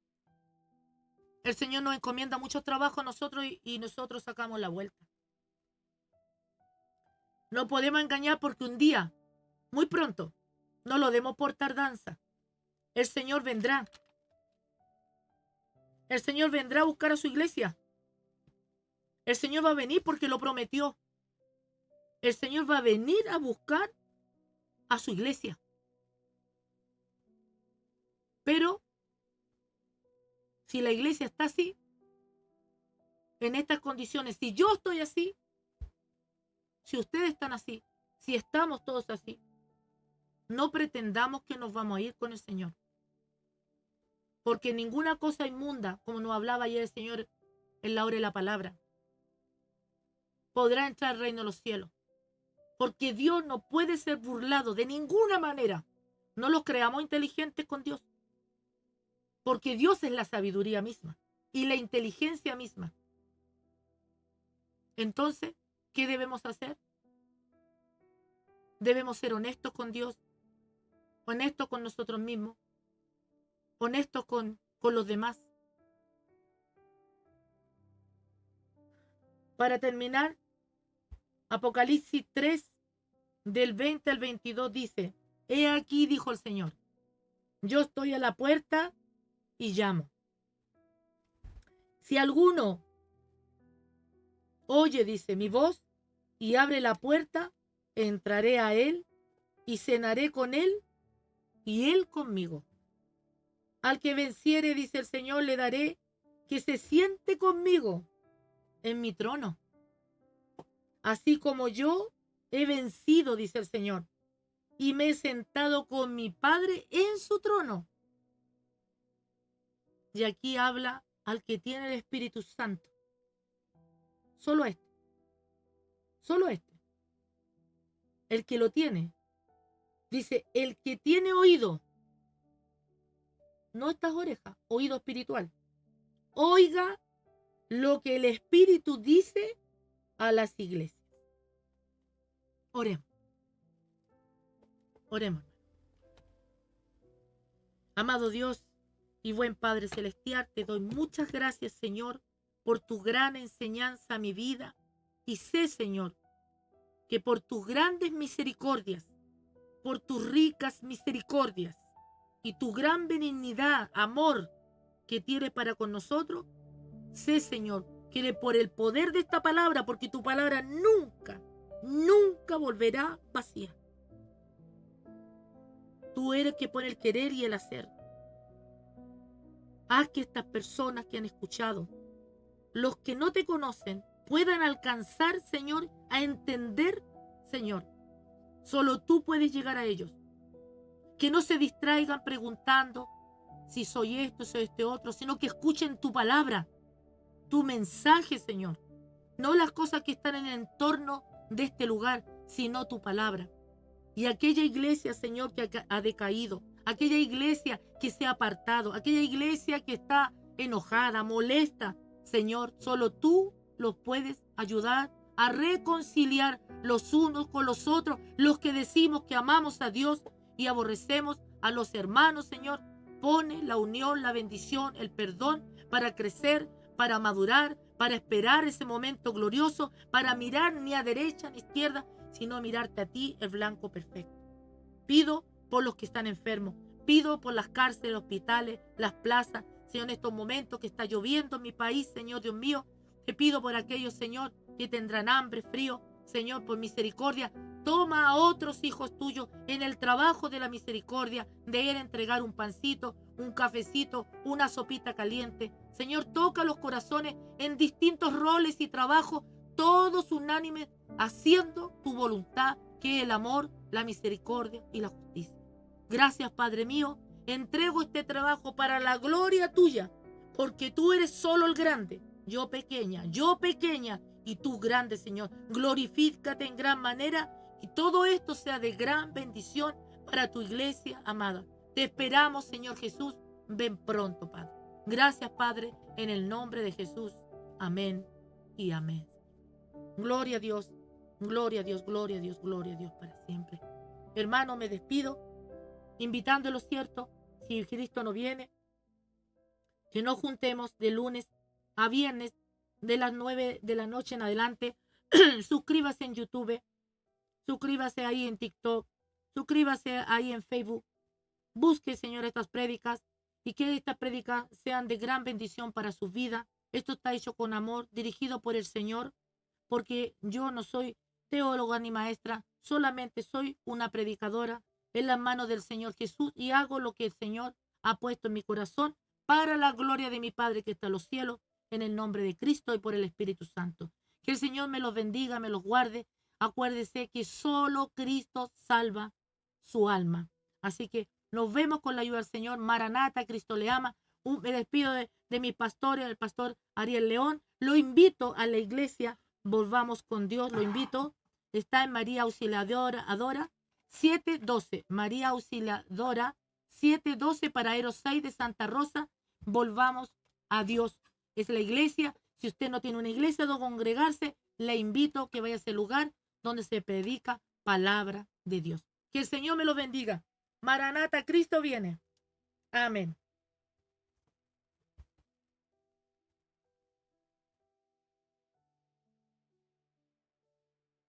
El Señor nos encomienda muchos trabajos a nosotros y nosotros sacamos la vuelta. No podemos engañar porque un día, muy pronto, no lo demos por tardanza. El Señor vendrá. El Señor vendrá a buscar a su iglesia. El Señor va a venir porque lo prometió. El Señor va a venir a buscar a su iglesia. Pero, si la iglesia está así, en estas condiciones, si yo estoy así, si ustedes están así, si estamos todos así, no pretendamos que nos vamos a ir con el Señor. Porque ninguna cosa inmunda, como nos hablaba ayer el Señor en la hora de la palabra, podrá entrar al reino de los cielos. Porque Dios no puede ser burlado de ninguna manera. No los creamos inteligentes con Dios. Porque Dios es la sabiduría misma y la inteligencia misma. Entonces, ¿qué debemos hacer? Debemos ser honestos con Dios, honestos con nosotros mismos, honestos con los demás. Para terminar, Apocalipsis 3, del 20 al 22 dice, he aquí, dijo el Señor, yo estoy a la puerta y llamo. Si alguno oye, dice, mi voz y abre la puerta, entraré a él y cenaré con él y él conmigo. Al que venciere, dice el Señor, le daré que se siente conmigo en mi trono, así como yo he vencido, dice el Señor, y me he sentado con mi Padre en su trono. Y aquí habla al que tiene el Espíritu Santo. Solo este. Solo este. El que lo tiene. Dice, el que tiene oído. No estas orejas, oído espiritual. Oiga lo que el Espíritu dice a las iglesias. Oremos. Oremos. Amado Dios y buen Padre Celestial, te doy muchas gracias, Señor, por tu gran enseñanza a mi vida. Y sé, Señor, que por tus grandes misericordias, por tus ricas misericordias y tu gran benignidad, amor que tienes para con nosotros, sé, Señor, que por el poder de esta palabra, porque tu palabra nunca, nunca volverá vacía. Tú eres el que pone el querer y el hacer. Haz que estas personas que han escuchado, los que no te conocen, puedan alcanzar, Señor, a entender, Señor. Solo tú puedes llegar a ellos. Que no se distraigan preguntando si soy esto, soy este otro, sino que escuchen tu palabra, tu mensaje, Señor. No las cosas que están en el entorno de este lugar, sino tu palabra. Y aquella iglesia, Señor, que ha decaído, aquella iglesia que se ha apartado, aquella iglesia que está enojada, molesta, Señor, solo tú los puedes ayudar a reconciliar los unos con los otros, los que decimos que amamos a Dios y aborrecemos a los hermanos, Señor. Pone la unión, la bendición, el perdón para crecer, para madurar, para esperar ese momento glorioso, para mirar ni a derecha ni a izquierda, sino mirarte a ti, el blanco perfecto. Pido por los que están enfermos, pido por las cárceles, hospitales, las plazas, Señor, en estos momentos que está lloviendo en mi país, Señor Dios mío, te pido por aquellos, Señor, que tendrán hambre, frío, Señor, por misericordia, toma a otros hijos tuyos en el trabajo de la misericordia, de ir a entregar un pancito, un cafecito, una sopita caliente. Señor, toca los corazones en distintos roles y trabajos, todos unánimes, haciendo tu voluntad, que es el amor, la misericordia y la justicia. Gracias, Padre mío, entrego este trabajo para la gloria tuya, porque tú eres solo el grande, yo pequeña, y tú grande, Señor. Glorifícate en gran manera y todo esto sea de gran bendición para tu iglesia amada. Te esperamos, Señor Jesús. Ven pronto, Padre. Gracias, Padre, en el nombre de Jesús. Amén y amén. Gloria a Dios, gloria a Dios, gloria a Dios, gloria a Dios para siempre. Hermano, me despido, invitándolo, cierto, si Cristo no viene, que nos juntemos de lunes a viernes, de las 9 de la noche en adelante. Suscríbase en YouTube, suscríbase ahí en TikTok, suscríbase ahí en Facebook. Busque, Señor, estas prédicas y que estas prédicas sean de gran bendición para su vida. Esto está hecho con amor, dirigido por el Señor, porque yo no soy teóloga ni maestra, solamente soy una predicadora en las manos del Señor Jesús y hago lo que el Señor ha puesto en mi corazón para la gloria de mi Padre que está en los cielos, en el nombre de Cristo y por el Espíritu Santo. Que el Señor me los bendiga, me los guarde. Acuérdese que solo Cristo salva su alma. Así que nos vemos con la ayuda del Señor. Maranata, Cristo le ama. Me despido de mi pastor, el pastor Ariel León. Lo invito a la iglesia. Volvamos con Dios. Lo invito. Está en María Auxiliadora 712. María Auxiliadora 712 para Aero 6 de Santa Rosa. Volvamos a Dios. Es la iglesia. Si usted no tiene una iglesia donde congregarse, le invito a que vaya a ese lugar donde se predica palabra de Dios. Que el Señor me lo bendiga. Maranata, Cristo viene. Amén.